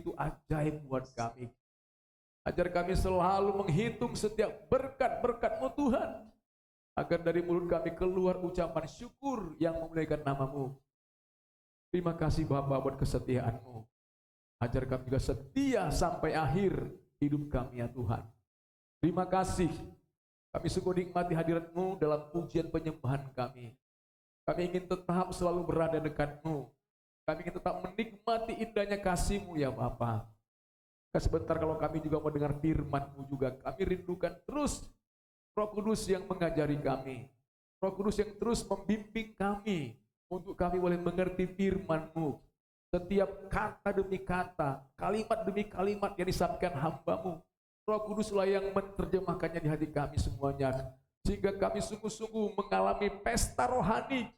begitu ajaib buat kami. Ajar kami selalu menghitung setiap berkat-berkat-Mu Tuhan. Agar dari mulut kami keluar ucapan syukur yang memuliakan nama-Mu. Terima kasih Bapa buat kesetiaan-Mu. Ajar kami juga setia sampai akhir hidup kami ya Tuhan. Terima kasih. Kami sungguh nikmati hadirat-Mu dalam pujian penyembahan kami. Kami ingin tetap selalu berada dekat-Mu. Kami ingin tetap menikmati indahnya kasih-Mu ya Bapa. Sebentar kalau kami juga mau dengar firman-Mu juga, kami rindukan terus Roh Kudus yang mengajari kami, Roh Kudus yang terus membimbing kami untuk kami boleh mengerti firman-Mu. Setiap kata demi kata, kalimat demi kalimat yang disampaikan hamba-Mu, Roh Kuduslah yang menerjemahkannya di hati kami semuanya, sehingga kami sungguh-sungguh mengalami pesta rohani.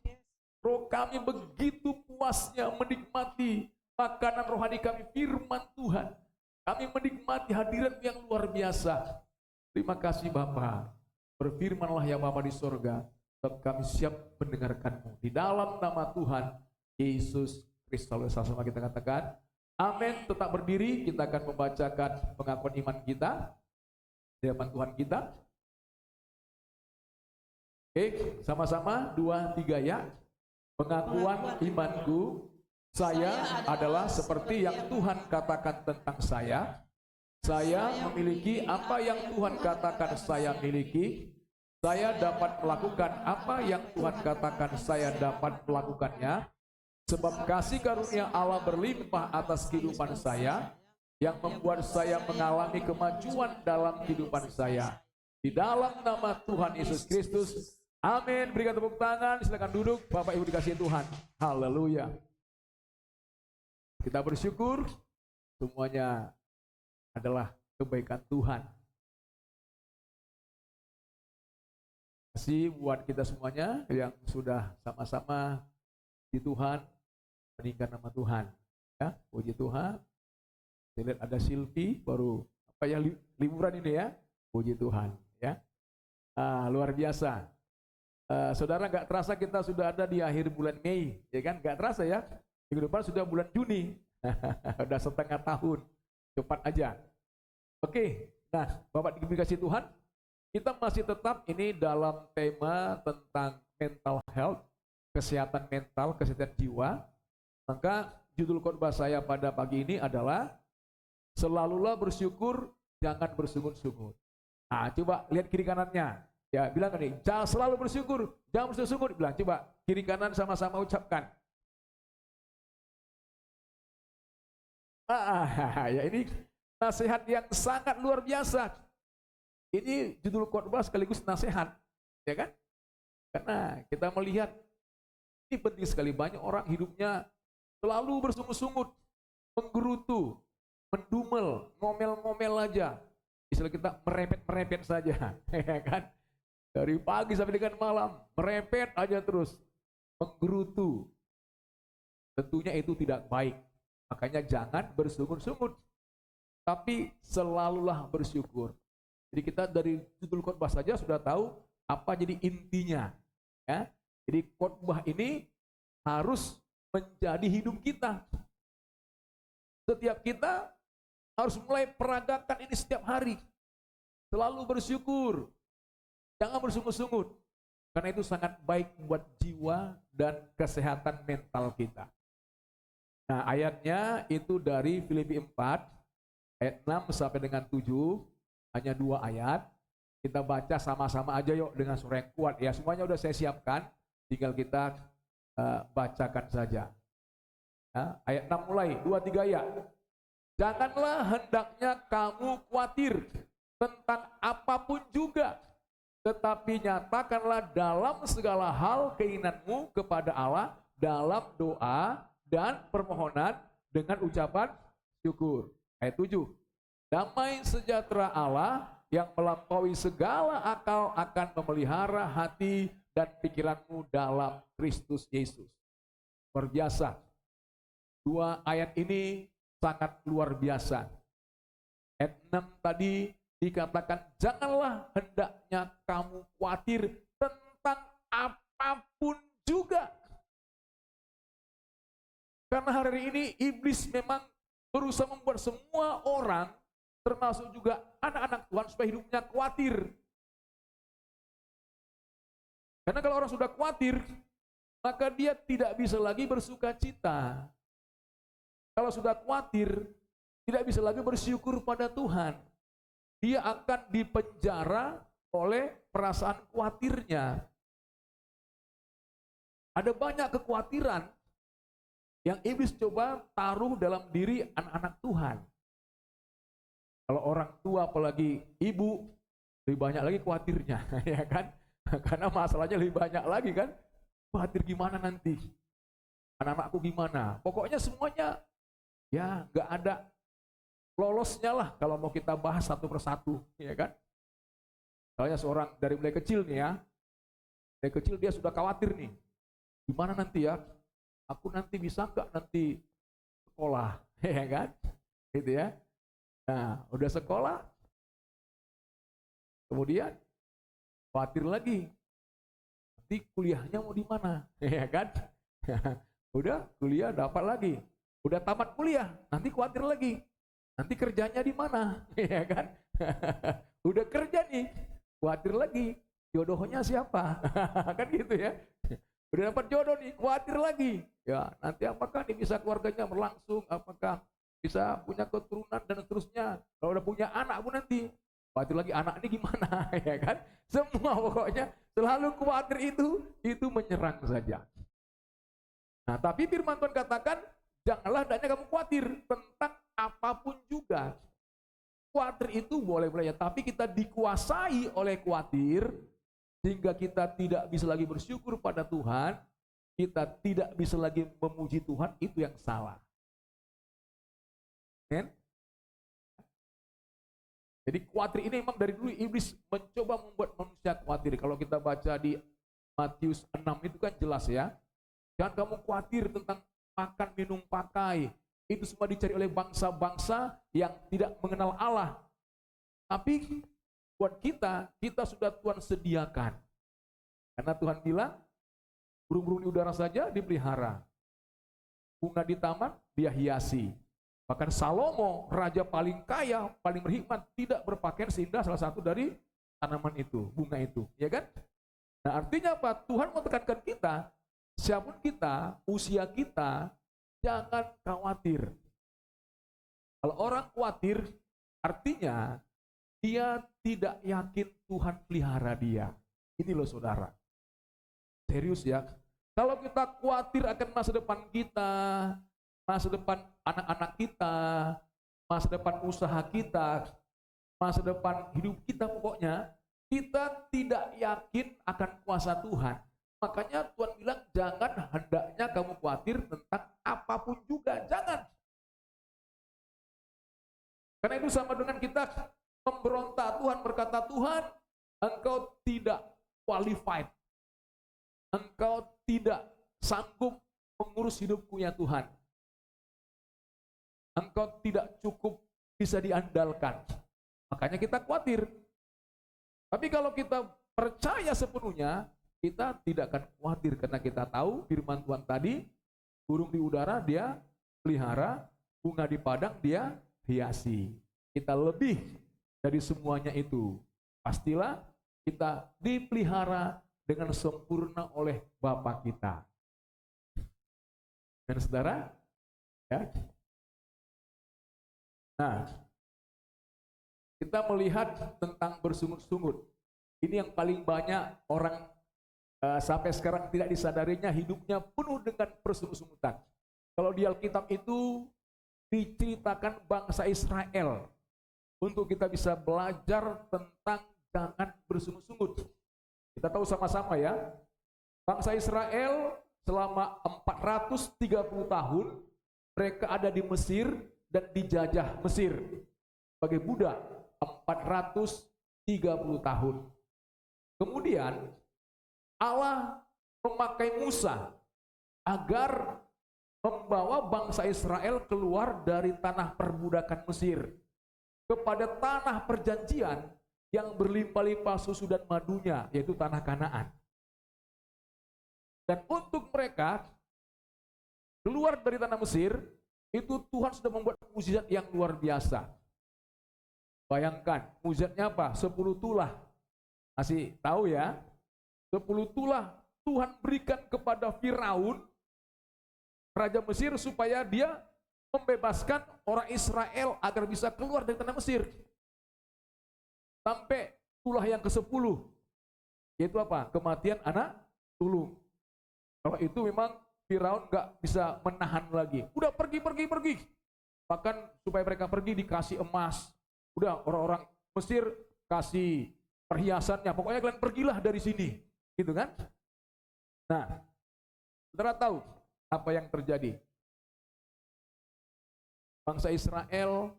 Roh kami begitu puasnya menikmati makanan rohani kami, firman Tuhan. Kami menikmati hadirat yang luar biasa. Terima kasih Bapa. Berfirmanlah ya Bapa di sorga, sebab kami siap mendengarkan-Mu. Di dalam nama Tuhan Yesus Kristus. Sama kita katakan, amin. Tetap berdiri, kita akan membacakan pengakuan iman kita di hadapan Tuhan kita. Oke, sama-sama 2, 3 ya. Pengakuan imanku, saya adalah seperti yang Tuhan katakan tentang saya. Saya memiliki apa yang Tuhan katakan saya miliki. Saya dapat melakukan apa yang Tuhan katakan saya dapat melakukannya. Sebab kasih karunia Allah berlimpah atas kehidupan saya, yang membuat saya mengalami kemajuan dalam kehidupan saya. Di dalam nama Tuhan Yesus Kristus. Amin. Berikan tepuk tangan. Silakan duduk. Bapak Ibu dikasihi Tuhan. Haleluya. Kita bersyukur semuanya adalah kebaikan Tuhan. Terima kasih buat kita semuanya yang sudah sama-sama di Tuhan, meninggikan nama Tuhan. Ya, puji Tuhan. Saya lihat ada Silvi baru apa ya liburan ini ya. Puji Tuhan. Ya, luar biasa. Saudara, nggak terasa kita sudah ada di akhir bulan Mei, ya kan? Nggak terasa ya. Minggu depan sudah bulan Juni. Udah setengah tahun. Cepat aja. Oke, nah Bapak dikasih Tuhan, kita masih tetap ini dalam tema tentang mental health, kesehatan mental, kesehatan jiwa. Maka judul khotbah saya pada pagi ini adalah selalulah bersyukur, jangan bersungut-sungut. Nah, coba lihat kiri kanannya. Ya, bilang nih, jangan selalu bersyukur, jangan bersungut-sungut. Bilang, coba kiri kanan sama-sama ucapkan. Ya ini nasihat yang sangat luar biasa. Ini judul khotbah sekaligus nasihat, ya kan? Karena kita melihat ini penting sekali, banyak orang hidupnya selalu bersungut-sungut, menggerutu, mendumel, ngomel-ngomel aja. Istilah kita merepet-merepet saja, ya kan? Dari pagi sampai dengan malam, merepet aja terus, menggerutu. Tentunya itu tidak baik. Makanya jangan bersungut-sungut, tapi selalulah bersyukur. Jadi kita dari judul khotbah saja sudah tahu apa jadi intinya. Ya. Jadi khotbah ini harus menjadi hidup kita. Setiap kita harus mulai peragakan ini setiap hari. Selalu bersyukur, jangan bersungut-sungut. Karena itu sangat baik buat jiwa dan kesehatan mental kita. Nah, ayatnya itu dari Filipi 4 ayat 6 sampai dengan 7, hanya 2 ayat. Kita baca sama-sama aja yuk dengan suara yang kuat ya. Semuanya udah saya siapkan, tinggal kita bacakan saja. Ya, ayat 6 mulai, 2, 3 ya. Janganlah hendaknya kamu khawatir tentang apapun juga, tetapi nyatakanlah dalam segala hal keinginanmu kepada Allah dalam doa dan permohonan dengan ucapan syukur. Ayat 7. Damai sejahtera Allah yang melampaui segala akal akan memelihara hati dan pikiranmu dalam Kristus Yesus. Luar biasa. 2 ayat ini sangat luar biasa. Ayat 6 tadi dikatakan, janganlah hendaknya kamu khawatir tentang apapun juga. Karena hari ini iblis memang berusaha membuat semua orang, termasuk juga anak-anak Tuhan, supaya hidupnya khawatir. Karena kalau orang sudah khawatir, maka dia tidak bisa lagi bersuka cita. Kalau sudah khawatir, tidak bisa lagi bersyukur pada Tuhan. Dia akan dipenjara oleh perasaan khawatirnya. Ada banyak kekhawatiran yang iblis coba taruh dalam diri anak-anak Tuhan. Kalau orang tua, apalagi ibu, lebih banyak lagi khawatirnya, ya kan? Karena masalahnya lebih banyak lagi kan? Khawatir gimana nanti? Anak-anakku gimana? Pokoknya semuanya ya nggak ada lolosnya lah kalau mau kita bahas satu persatu, ya kan? Soalnya seorang dari mulai kecil nih ya, dari kecil dia sudah khawatir nih, gimana nanti ya? Aku nanti bisa nggak nanti sekolah, ya kan? Gitu ya. Nah, udah sekolah, kemudian khawatir lagi, nanti kuliahnya mau di mana, ya kan? Udah kuliah dapat lagi, udah tamat kuliah, nanti khawatir lagi, nanti kerjanya di mana, ya kan? Udah kerja nih, khawatir lagi, jodohnya siapa, kan gitu ya? Udah dapat jodoh nih, khawatir lagi, ya nanti apakah nih bisa keluarganya berlangsung, apakah bisa punya keturunan dan seterusnya. Kalau udah punya anak pun nanti khawatir lagi anak ini gimana, ya kan? Semua pokoknya selalu khawatir itu menyerang saja. Nah, tapi firman Tuhan katakan, janganlah hendaknya kamu khawatir tentang apapun juga. Khawatir itu boleh-boleh ya, tapi kita dikuasai oleh khawatir, sehingga kita tidak bisa lagi bersyukur pada Tuhan, kita tidak bisa lagi memuji Tuhan, itu yang salah. Kan? Jadi khawatir ini memang dari dulu iblis mencoba membuat manusia khawatir. Kalau kita baca di Matius 6 itu kan jelas ya. Jangan kamu khawatir tentang makan, minum, pakai. Itu semua dicari oleh bangsa-bangsa yang tidak mengenal Allah. Tapi buat kita sudah Tuhan sediakan. Karena Tuhan bilang, burung-burung di udara saja dipelihara. Bunga di taman dia hiasi. Bahkan Salomo, raja paling kaya, paling berhikmat, tidak berpakaian seindah salah satu dari tanaman itu, bunga itu, ya kan? Nah, artinya apa? Tuhan mau tekankan kita, siapapun kita, usia kita, jangan khawatir. Kalau orang khawatir, artinya dia tidak yakin Tuhan pelihara dia. Ini loh saudara. Serius ya. Kalau kita khawatir akan masa depan kita, masa depan anak-anak kita, masa depan usaha kita, masa depan hidup kita, pokoknya kita tidak yakin akan kuasa Tuhan. Makanya Tuhan bilang jangan hendaknya kamu khawatir tentang apapun juga, jangan. Karena itu sama dengan kita memberontak. Tuhan berkata, Tuhan, engkau tidak qualified, engkau tidak sanggup mengurus hidupku ya Tuhan. Engkau tidak cukup bisa diandalkan. Makanya kita khawatir. Tapi kalau kita percaya sepenuhnya, kita tidak akan khawatir. Karena kita tahu firman Tuhan tadi, burung di udara dia pelihara, bunga di padang dia hiasi. Kita lebih dari semuanya itu. Pastilah kita dipelihara dengan sempurna oleh Bapa kita. Dan saudara, ya. Nah, kita melihat tentang bersungut-sungut. Ini yang paling banyak orang sampai sekarang tidak disadarinya, hidupnya penuh dengan bersungut-sungutan. Kalau di Alkitab itu diceritakan bangsa Israel, untuk kita bisa belajar tentang jangan bersungut-sungut. Kita tahu sama-sama ya, bangsa Israel selama 430 tahun mereka ada di Mesir dan dijajah Mesir sebagai budak 430 tahun. Kemudian Allah memakai Musa agar membawa bangsa Israel keluar dari tanah perbudakan Mesir kepada tanah perjanjian yang berlimpah-limpah susu dan madunya, yaitu tanah Kanaan. Dan untuk mereka keluar dari tanah Mesir, Itu Tuhan sudah membuat mukjizat yang luar biasa. Bayangkan, mukjizatnya apa? 10 tulah. Masih tahu ya? 10 tulah Tuhan berikan kepada Firaun, Raja Mesir, supaya dia membebaskan orang Israel agar bisa keluar dari tanah Mesir. Sampai tulah yang ke-10, yaitu apa? Kematian anak sulung. Kalau itu memang Firaun gak bisa menahan lagi. Udah pergi. Bahkan supaya mereka pergi dikasih emas. Udah orang-orang Mesir kasih perhiasannya. Pokoknya kalian pergilah dari sini. Gitu kan? Nah, saudara tahu apa yang terjadi? Bangsa Israel,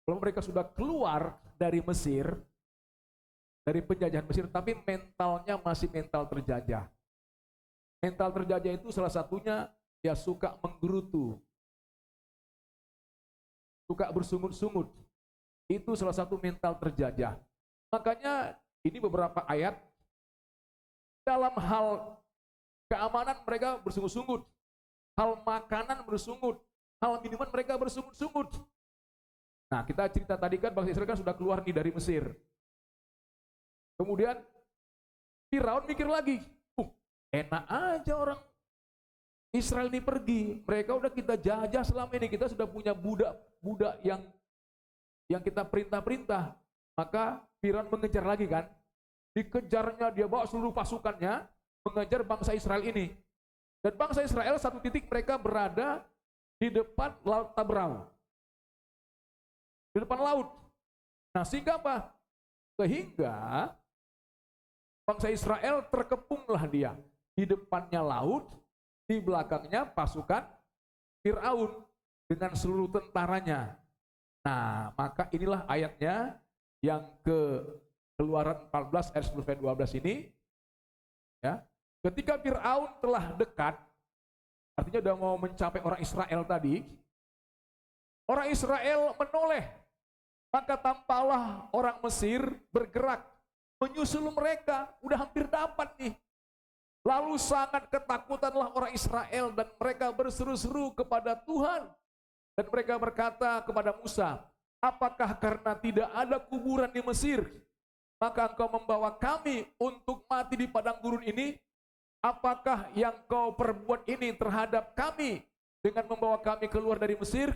kalau mereka sudah keluar dari Mesir, dari penjajahan Mesir, tapi mentalnya masih mental terjajah. Mental terjajah itu salah satunya dia suka menggerutu, suka bersungut-sungut. Itu salah satu mental terjajah. Makanya ini beberapa ayat dalam hal keamanan mereka bersungut-sungut, hal makanan bersungut, hal minuman mereka bersungut-sungut. Nah, kita cerita tadi kan bangsa Israel kan sudah keluar nih dari Mesir. Kemudian Firaun mikir lagi, enak aja orang Israel ini pergi. Mereka udah kita jajah selama ini, kita sudah punya budak-budak yang kita perintah-perintah. Maka Firaun mengejar lagi kan. Dikejarnya, dia bawa seluruh pasukannya mengejar bangsa Israel ini. Dan bangsa Israel satu titik mereka berada di depan Laut Tabrau. Di depan laut. Nah, sehingga apa? Sehingga bangsa Israel terkepunglah dia. Di depannya laut, di belakangnya pasukan Firaun dengan seluruh tentaranya. Nah, maka inilah ayatnya yang Keluaran 14 ayat 10 sampai 12 ini. Ya, ketika Firaun telah dekat, artinya sudah mau mencapai orang Israel tadi, orang Israel menoleh, maka tampaklah orang Mesir bergerak menyusul mereka, udah hampir dapat nih. Lalu sangat ketakutanlah orang Israel dan mereka berseru-seru kepada Tuhan. Dan mereka berkata kepada Musa, apakah karena tidak ada kuburan di Mesir, maka engkau membawa kami untuk mati di padang gurun ini? Apakah yang kau perbuat ini terhadap kami dengan membawa kami keluar dari Mesir?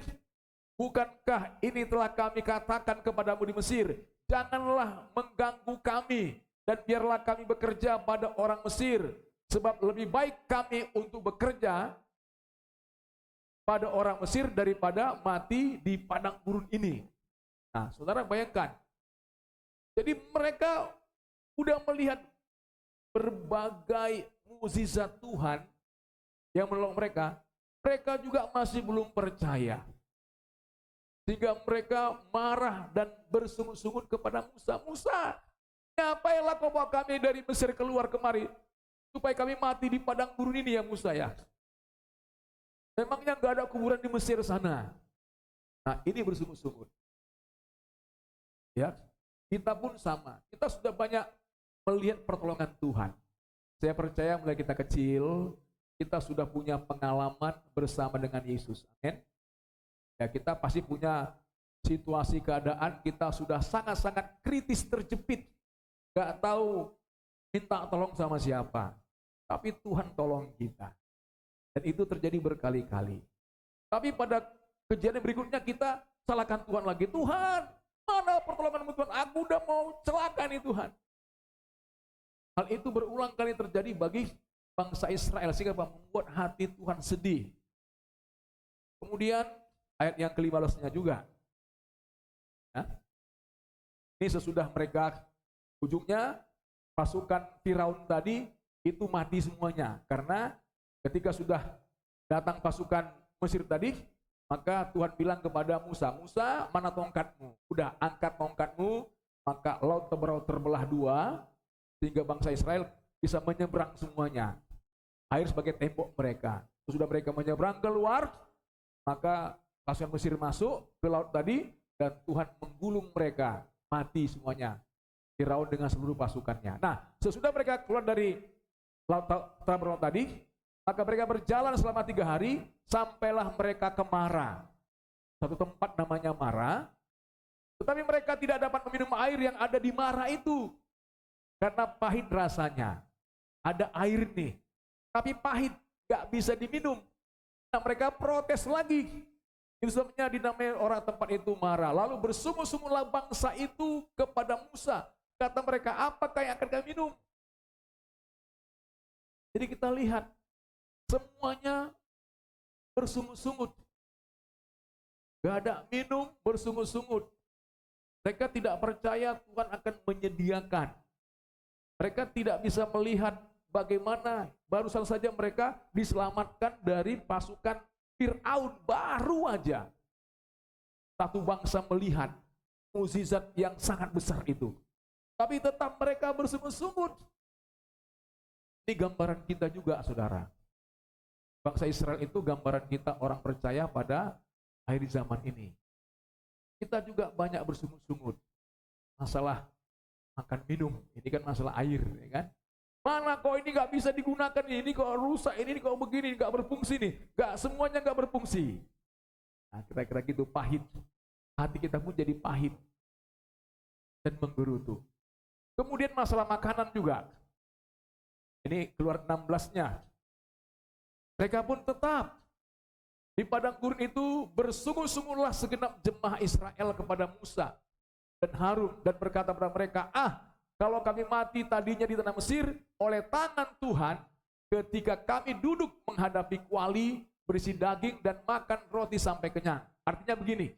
Bukankah ini telah kami katakan kepadamu di Mesir, janganlah mengganggu kami dan biarlah kami bekerja pada orang Mesir, sebab lebih baik kami untuk bekerja pada orang Mesir daripada mati di padang gurun ini. Nah, saudara bayangkan. Jadi mereka udah melihat berbagai mukjizat Tuhan yang menolong mereka. Mereka juga masih belum percaya. Sehingga mereka marah dan bersungut-sungut kepada Musa. Musa, ngapainlah kau bawa kami dari Mesir keluar kemari, supaya kami mati di padang gurun ini ya Musa ya. Memangnya nggak ada kuburan di Mesir sana. Nah, ini bersungut-sungut. Ya, kita pun sama. Kita sudah banyak melihat pertolongan Tuhan. Saya percaya mulai kita kecil, kita sudah punya pengalaman bersama dengan Yesus. Amin. Ya, kita pasti punya situasi keadaan kita sudah sangat-sangat kritis, terjepit. Gak tahu minta tolong sama siapa. Tapi Tuhan tolong kita. Dan itu terjadi berkali-kali. Tapi pada kejadian berikutnya kita salahkan Tuhan lagi. Tuhan, mana pertolonganmu Tuhan? Aku udah mau celaka nih Tuhan. Hal itu berulang kali terjadi bagi bangsa Israel. Sehingga membuat hati Tuhan sedih. Kemudian ayat yang ke-15-nya juga. Ya. Ini sesudah mereka, ujungnya pasukan Firaun tadi itu mati semuanya. Karena ketika sudah datang pasukan Mesir tadi, maka Tuhan bilang kepada Musa, Musa, mana tongkatmu? Udah angkat tongkatmu, maka laut terbelah dua, sehingga bangsa Israel bisa menyeberang semuanya. Air sebagai tembok mereka. Sudah mereka menyeberang keluar, maka pasukan Mesir masuk ke laut tadi, dan Tuhan menggulung mereka, mati semuanya. Firaun dengan seluruh pasukannya. Nah, sesudah mereka keluar dari laut Tabrau tadi, Maka mereka berjalan selama 3 hari, sampailah mereka ke Mara. Satu tempat namanya Mara. Tetapi mereka tidak dapat meminum air yang ada di Mara itu. Karena pahit rasanya. Ada air nih, tapi pahit, gak bisa diminum. Nah, mereka protes lagi. Itu sebabnya dinamai orang tempat itu Mara. Lalu bersungut-sungutlah bangsa itu kepada Musa. Kata mereka, apakah yang akan kami minum? Jadi kita lihat, semuanya bersungut-sungut. Gak ada minum, bersungut-sungut. Mereka tidak percaya Tuhan akan menyediakan. Mereka tidak bisa melihat bagaimana barusan saja mereka diselamatkan dari pasukan Fir'aun. Baru aja satu bangsa melihat mukjizat yang sangat besar itu. Tapi tetap mereka bersungut-sungut. Ini gambaran kita juga, saudara. Bangsa Israel itu gambaran kita orang percaya pada akhir zaman ini. Kita juga banyak bersungut-sungut. Masalah makan minum, ini kan masalah air, ya kan? Mana kok ini nggak bisa digunakan, ini kok rusak, ini kok begini, nggak berfungsi nih. Nggak, semuanya nggak berfungsi. Nah, kira-kira gitu, pahit. Hati kita pun jadi pahit dan menggerutu. Kemudian masalah makanan juga. Ini keluar 16-nya. Mereka pun tetap di padang gurun itu bersungut-sungutlah segenap jemaah Israel kepada Musa dan Harun dan berkata kepada mereka, kalau kami mati tadinya di tanah Mesir oleh tangan Tuhan ketika kami duduk menghadapi kuali berisi daging dan makan roti sampai kenyang. Artinya begini,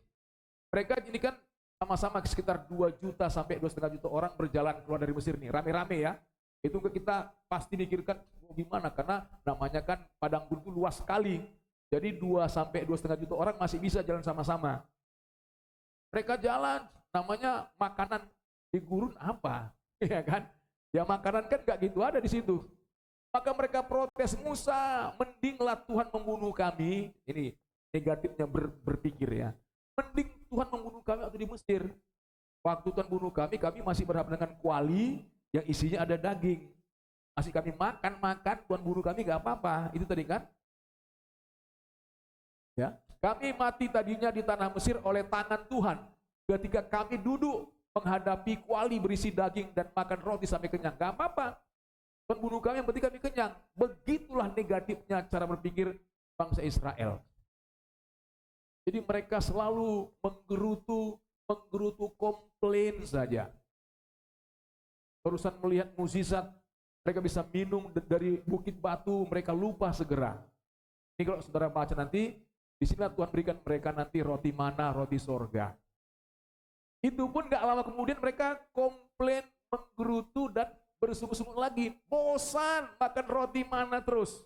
mereka ini kan sama-sama sekitar 2 juta sampai 2,5 juta orang berjalan keluar dari Mesir nih, rame-rame ya. Itu kita pasti mikirkan gimana, karena namanya kan padang gurun itu luas sekali. Jadi 2 sampai 2,5 juta orang masih bisa jalan sama-sama. Mereka jalan, namanya makanan di gurun apa? Ya kan? Ya makanan kan gak gitu ada di situ. Maka mereka protes, Musa, mendinglah Tuhan membunuh kami. Ini negatifnya berpikir ya. Mending Tuhan membunuh kami waktu di Mesir. Waktu Tuhan bunuh kami masih berhadapan dengan kuali yang isinya ada daging. Masih kami makan, Tuhan bunuh kami gak apa-apa. Itu tadi kan? Ya, kami mati tadinya di tanah Mesir oleh tangan Tuhan. Ketika kami duduk menghadapi kuali berisi daging dan makan roti sampai kenyang, gak apa-apa. Tuhan bunuh kami yang penting kami kenyang. Begitulah negatifnya cara berpikir bangsa Israel. Jadi mereka selalu menggerutu komplain saja. Barusan melihat mukjizat, mereka bisa minum dari bukit batu, mereka lupa segera. Ini kalau saudara baca nanti, di sini Tuhan berikan mereka nanti roti mana, roti sorga. Itu pun gak lama kemudian mereka komplain, menggerutu dan bersungut-sungut lagi. Bosan makan roti mana terus.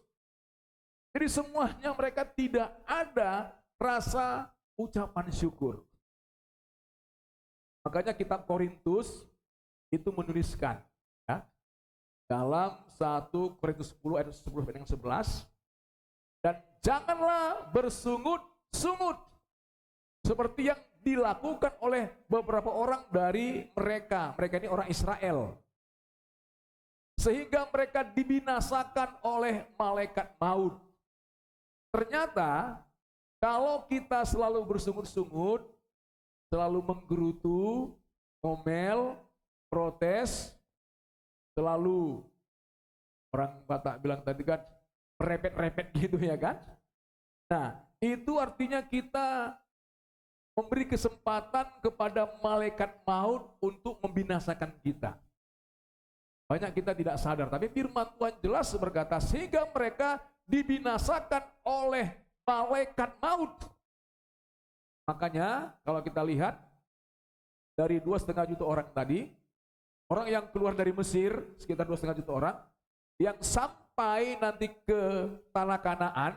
Jadi semuanya mereka tidak ada rasa ucapan syukur. Makanya kitab Korintus itu menuliskan ya, dalam 1 Korintus 10 ayat 10 dan 11, dan janganlah bersungut-sungut seperti yang dilakukan oleh beberapa orang dari mereka. Mereka ini orang Israel. Sehingga mereka dibinasakan oleh malaikat maut. Ternyata kalau kita selalu bersungut-sungut, selalu menggerutu, ngomel, protes, selalu orang Batak bilang tadi kan repet-repet gitu ya kan. Nah itu artinya kita memberi kesempatan kepada malaikat maut untuk membinasakan kita. Banyak kita tidak sadar, tapi firman Tuhan jelas berkata, sehingga mereka dibinasakan oleh malaikat maut. Makanya kalau kita lihat dari 2,5 juta orang tadi, orang yang keluar dari Mesir sekitar 2,5 juta orang, yang sampai nanti ke tanah Kanaan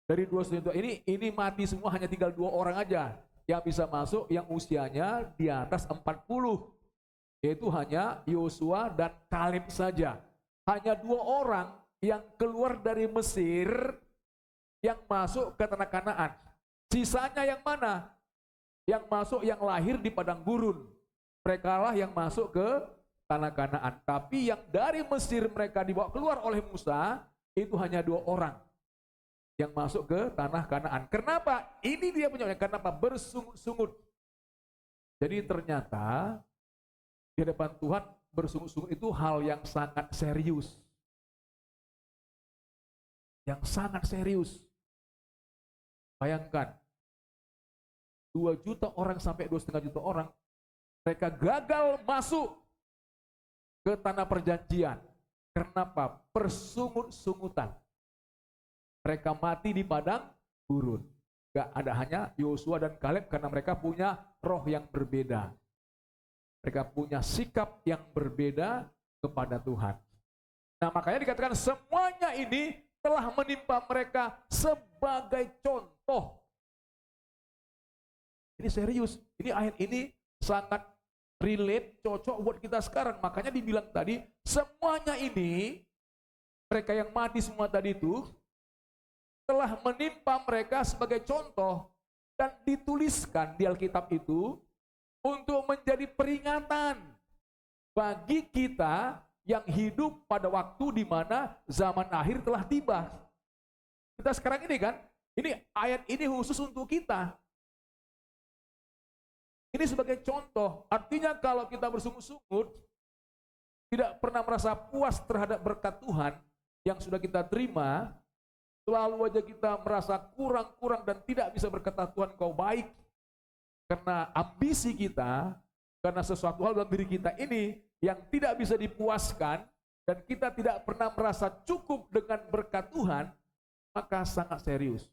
dari 2,5 juta ini mati semua, hanya tinggal 2 orang aja yang bisa masuk, yang usianya di atas 40, yaitu hanya Yosua dan Kaleb saja. Hanya 2 orang yang keluar dari Mesir yang masuk ke tanah Kanaan. Sisanya yang mana? Yang masuk, yang lahir di padang gurun. Mereka lah yang masuk ke tanah Kanaan. Tapi yang dari Mesir mereka dibawa keluar oleh Musa, itu hanya 2 orang yang masuk ke tanah Kanaan. Kenapa? Ini dia punya, kenapa? Bersungut-sungut. Jadi ternyata di hadapan Tuhan bersungut-sungut itu hal yang sangat serius. Yang sangat serius. Bayangkan, 2 juta orang sampai 2,5 juta orang, mereka gagal masuk ke tanah perjanjian. Kenapa? Persungut-sungutan. Mereka mati di padang gurun. Gak ada, hanya Yosua dan Kaleb karena mereka punya roh yang berbeda. Mereka punya sikap yang berbeda kepada Tuhan. Nah, makanya dikatakan semuanya ini telah menimpa mereka sebagai contoh. Ini serius. Ini ayat ini sangat relate, cocok buat kita sekarang. Makanya dibilang tadi, semuanya ini, mereka yang mati semua tadi itu, telah menimpa mereka sebagai contoh dan dituliskan di Alkitab itu untuk menjadi peringatan bagi kita yang hidup pada waktu di mana zaman akhir telah tiba. Kita sekarang ini kan, ini ayat ini khusus untuk kita. Ini sebagai contoh, artinya kalau kita bersungut-sungut, tidak pernah merasa puas terhadap berkat Tuhan yang sudah kita terima, selalu aja kita merasa kurang-kurang dan tidak bisa berkata, Tuhan kau baik. Karena ambisi kita, karena sesuatu hal dalam diri kita ini yang tidak bisa dipuaskan, dan kita tidak pernah merasa cukup dengan berkat Tuhan, maka sangat serius.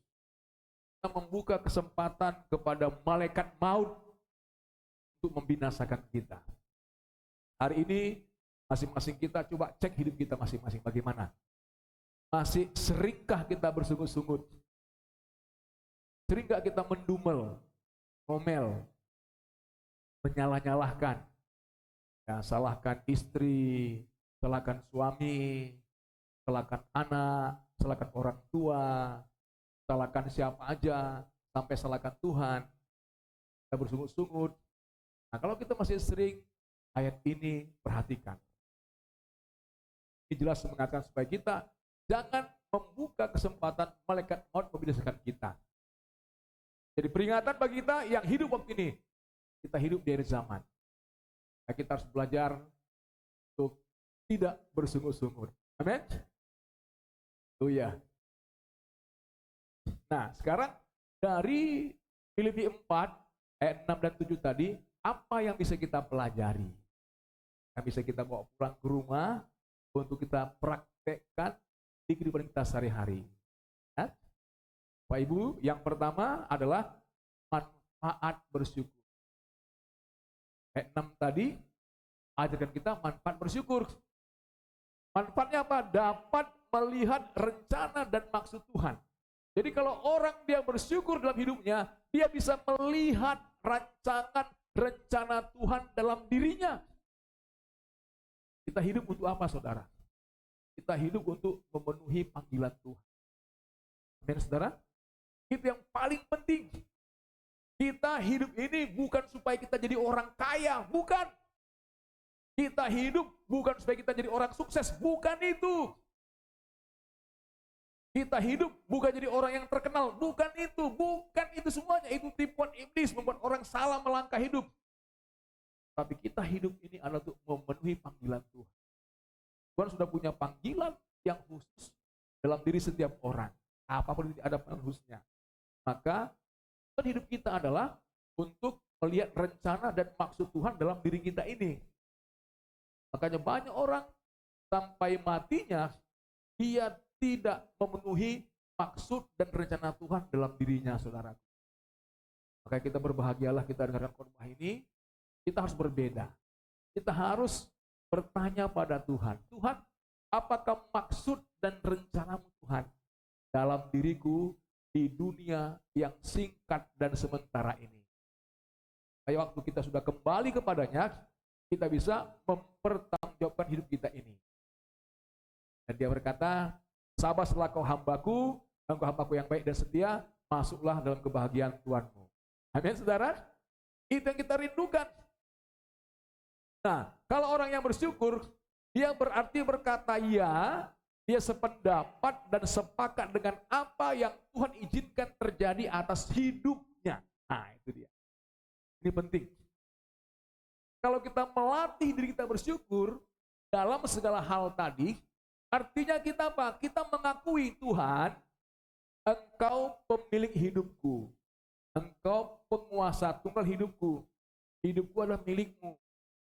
Kita membuka kesempatan kepada malaikat maut untuk membinasakan kita. Hari ini, masing-masing kita coba cek hidup kita masing-masing bagaimana. Masih seringkah kita bersungut-sungut? Seringkah kita mendumel, ngomel, menyalah-nyalahkan? Ya, salahkan istri, salahkan suami, salahkan anak, salahkan orang tua, salahkan siapa aja, sampai salahkan Tuhan. Kita bersungut-sungut. Nah, kalau kita masih sering, ayat ini perhatikan. Ini jelas mengatakan supaya kita jangan membuka kesempatan malaikat maut membinasakan kita. Jadi peringatan bagi kita yang hidup waktu ini. Kita hidup di akhir zaman. Nah, kita harus belajar untuk tidak bersungut-sungut. Amin. Oh ya. Nah, sekarang dari Filipi 4 ayat 6 dan 7 tadi, apa yang bisa kita pelajari? Yang bisa kita bawa pulang ke rumah untuk kita praktekkan di kehidupan kita sehari-hari. Ya? Pak Ibu, yang pertama adalah manfaat bersyukur. Ayat 6 tadi ajarkan kita manfaat bersyukur. Manfaatnya apa? Dapat melihat rencana dan maksud Tuhan. Jadi kalau orang dia bersyukur dalam hidupnya, dia bisa melihat rancangan rencana Tuhan dalam dirinya. Kita hidup untuk apa, saudara? Kita hidup untuk memenuhi panggilan Tuhan. Amin, saudara? Itu yang paling penting. Kita hidup ini bukan supaya kita jadi orang kaya, bukan. Kita hidup bukan supaya kita jadi orang sukses, bukan itu. Kita hidup bukan jadi orang yang terkenal, bukan itu. Bukan itu semuanya, itu tipuan iblis membuat orang salah melangkah hidup. Tapi kita hidup ini adalah untuk memenuhi panggilan Tuhan. Tuhan sudah punya panggilan yang khusus dalam diri setiap orang. Apapun itu ada panggilan khususnya. Maka hidup kita adalah untuk melihat rencana dan maksud Tuhan dalam diri kita ini. Makanya banyak orang sampai matinya dia tidak memenuhi maksud dan rencana Tuhan dalam dirinya, saudara. Maka kita berbahagialah kita dengarkan khotbah ini. Kita harus berbeda. Kita harus bertanya pada Tuhan, Tuhan, apakah maksud dan rencanamu Tuhan dalam diriku di dunia yang singkat dan sementara ini? Supaya waktu kita sudah kembali kepadanya, kita bisa mempertanggungjawabkan hidup kita ini. Dan dia berkata, sabarlah kau hambaku, engkau hambaku yang baik dan setia, masuklah dalam kebahagiaan Tuhanmu. Amin, saudara? Itu yang kita rindukan. Nah, kalau orang yang bersyukur, dia berarti berkata ya Dia sependapat dan sepakat dengan apa yang Tuhan izinkan terjadi atas hidupnya. Nah, itu dia. Ini penting. Kalau kita melatih diri kita bersyukur dalam segala hal tadi, artinya kita apa? Kita mengakui, Tuhan, Engkau pemilik hidupku. Engkau penguasa tunggal hidupku. Hidupku adalah milikmu.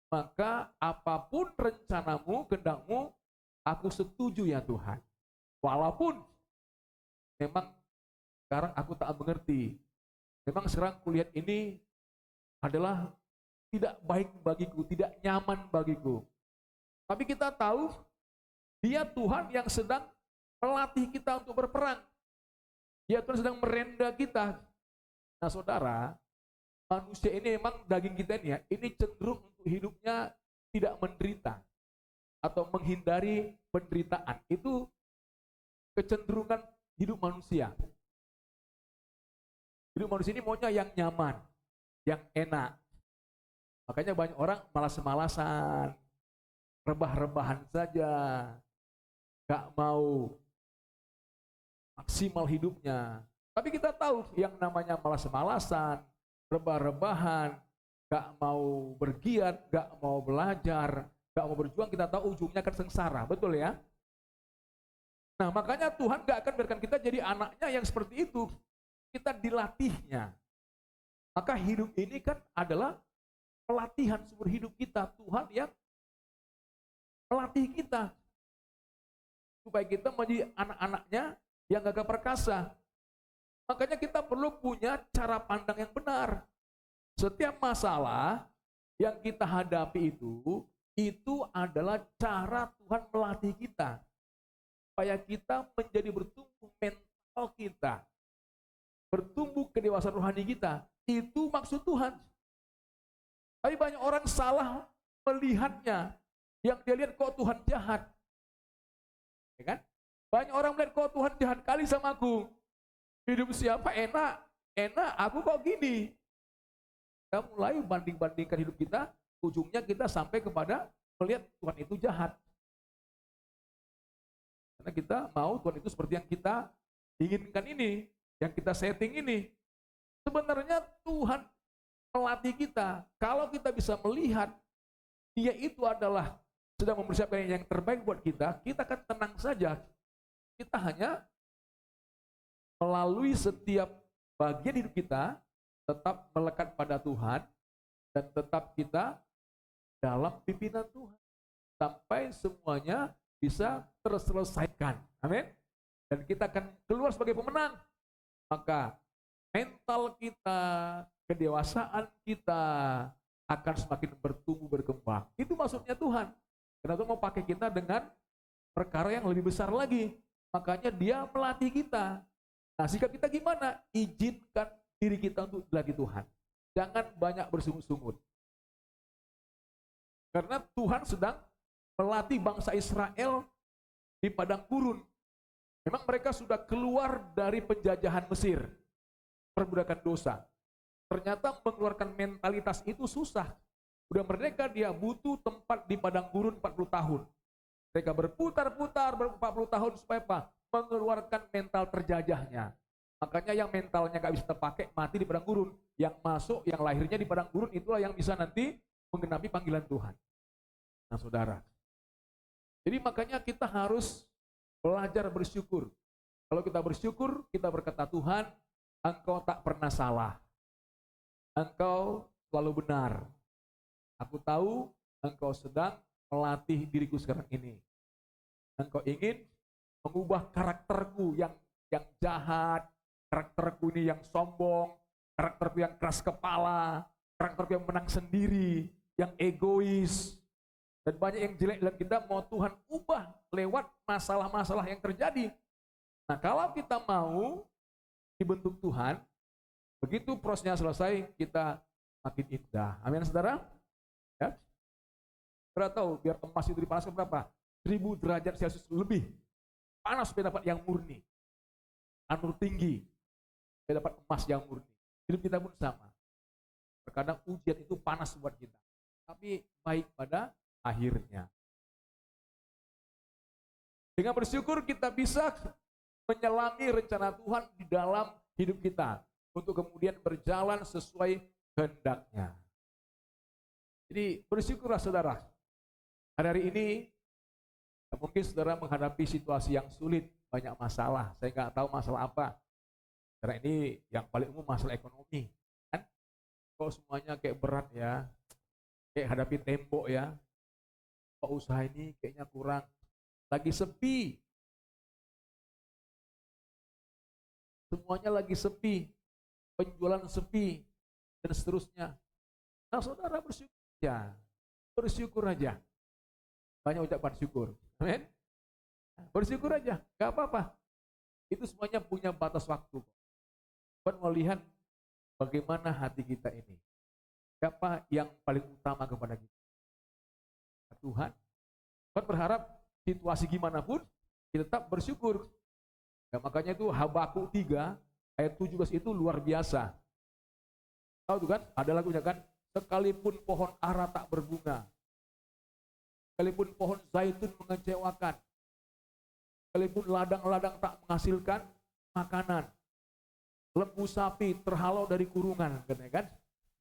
Maka apapun rencanamu, kehendakmu, aku setuju ya Tuhan. Walaupun memang sekarang aku tak mengerti. Memang sekarang kulihat ini adalah tidak baik bagiku, tidak nyaman bagiku. Tapi kita tahu Dia Tuhan yang sedang melatih kita untuk berperang. Dia Tuhan sedang merenda kita. Nah saudara, manusia ini memang daging kita ini cenderung untuk hidupnya tidak menderita atau menghindari penderitaan. Itu kecenderungan hidup manusia. Hidup manusia ini maunya yang nyaman, yang enak. Makanya banyak orang malas-malasan, rebah-rebahan saja, gak mau maksimal hidupnya. Tapi kita tahu yang namanya malas-malasan, rebah-rebahan, gak mau bergiat, gak mau belajar, gak mau berjuang, kita tahu ujungnya akan sengsara, betul ya? Nah makanya Tuhan gak akan biarkan kita jadi anaknya yang seperti itu. Kita dilatihnya. Maka hidup ini kan adalah pelatihan seumur hidup kita. Tuhan yang melatih kita. Supaya kita menjadi anak-anaknya yang gagah perkasa. Makanya kita perlu punya cara pandang yang benar. Setiap masalah yang kita hadapi itu adalah cara Tuhan melatih kita. Supaya kita menjadi bertumbuh mental kita. Bertumbuh kedewasaan rohani kita. Itu maksud Tuhan. Tapi banyak orang salah melihatnya. Yang dia lihat kok Tuhan jahat. Ya kan? Banyak orang melihat kok Tuhan jahat kali sama aku. Hidup siapa enak, aku kok gini. Kita mulai banding-bandingkan hidup kita, ujungnya kita sampai kepada melihat Tuhan itu jahat. Karena kita mau Tuhan itu seperti yang kita inginkan ini, yang kita setting ini. Sebenarnya Tuhan melatih kita. Kalau kita bisa melihat Dia itu adalah sedang mempersiapkan yang terbaik buat kita akan tenang saja. Kita hanya melalui setiap bagian hidup kita tetap melekat pada Tuhan dan tetap kita dalam pimpinan Tuhan sampai semuanya bisa terselesaikan. Amin. Dan kita akan keluar sebagai pemenang. Maka mental kita, kedewasaan kita akan semakin bertumbuh berkembang. Itu maksudnya Tuhan. Karena Tuhan mau pakai kita dengan perkara yang lebih besar lagi. Makanya Dia melatih kita. Nah, sikap kita gimana? Izinkan diri kita untuk dilatih Tuhan. Jangan banyak bersungut-sungut. Karena Tuhan sedang melatih bangsa Israel di padang gurun. Memang mereka sudah keluar dari penjajahan Mesir, perbudakan dosa. Ternyata mengeluarkan mentalitas itu susah. Udah merdeka dia butuh tempat di padang gurun 40 tahun. Mereka berputar-putar 40 tahun supaya apa? Mengeluarkan mental terjajahnya. Makanya yang mentalnya gak bisa terpakai mati di padang gurun. Yang masuk, yang lahirnya di padang gurun itulah yang bisa nanti menggenapi panggilan Tuhan. Nah saudara, jadi makanya kita harus belajar bersyukur. Kalau kita bersyukur, kita berkata Tuhan, Engkau tak pernah salah. Engkau selalu benar. Aku tahu Engkau sedang melatih diriku sekarang ini. Engkau ingin mengubah karakterku yang jahat, karakterku ini yang sombong, karakterku yang keras kepala, karakterku yang menang sendiri, yang egois, dan banyak yang jelek dalam kita mau Tuhan ubah lewat masalah-masalah yang terjadi. Nah kalau kita mau dibentuk Tuhan, begitu prosesnya selesai, kita makin indah. Amin saudara? Ya. Saudara tahu biar emas itu dipanaskan berapa? 1000 derajat Celcius lebih. Panas supaya dapat yang murni. Anur tinggi supaya dapat emas yang murni. Hidup kita pun sama. Terkadang ujian itu panas buat kita. Tapi baik pada akhirnya. Dengan bersyukur kita bisa menyelami rencana Tuhan di dalam hidup kita untuk kemudian berjalan sesuai kehendak-Nya. Jadi bersyukurlah saudara. Hari ini mungkin saudara menghadapi situasi yang sulit, banyak masalah. Saya nggak tahu masalah apa. Karena ini yang paling umum masalah ekonomi. Kan? Kok semuanya kayak berat ya, kayak hadapi tembok ya. Kok usaha ini kayaknya kurang. Lagi sepi. Semuanya lagi sepi. Penjualan sepi. Dan seterusnya. Nah saudara bersyukur aja. Bersyukur aja. Banyak ucapan syukur. Amin. Bersyukur aja. Gak apa-apa. Itu semuanya punya batas waktu. Tuhan mau lihat bagaimana hati kita ini. Siapa yang paling utama kepada kita? Tuhan. Tuhan berharap situasi gimana pun kita tetap bersyukur. Ya, makanya itu Habakuk 3 ayat 17 itu luar biasa. Tahu tuh kan? Ada lagunya kan? Sekalipun pohon ara tak berbunga, sekalipun pohon zaitun mengecewakan, sekalipun ladang-ladang tak menghasilkan makanan, lembu sapi terhalau dari kurungan, kan?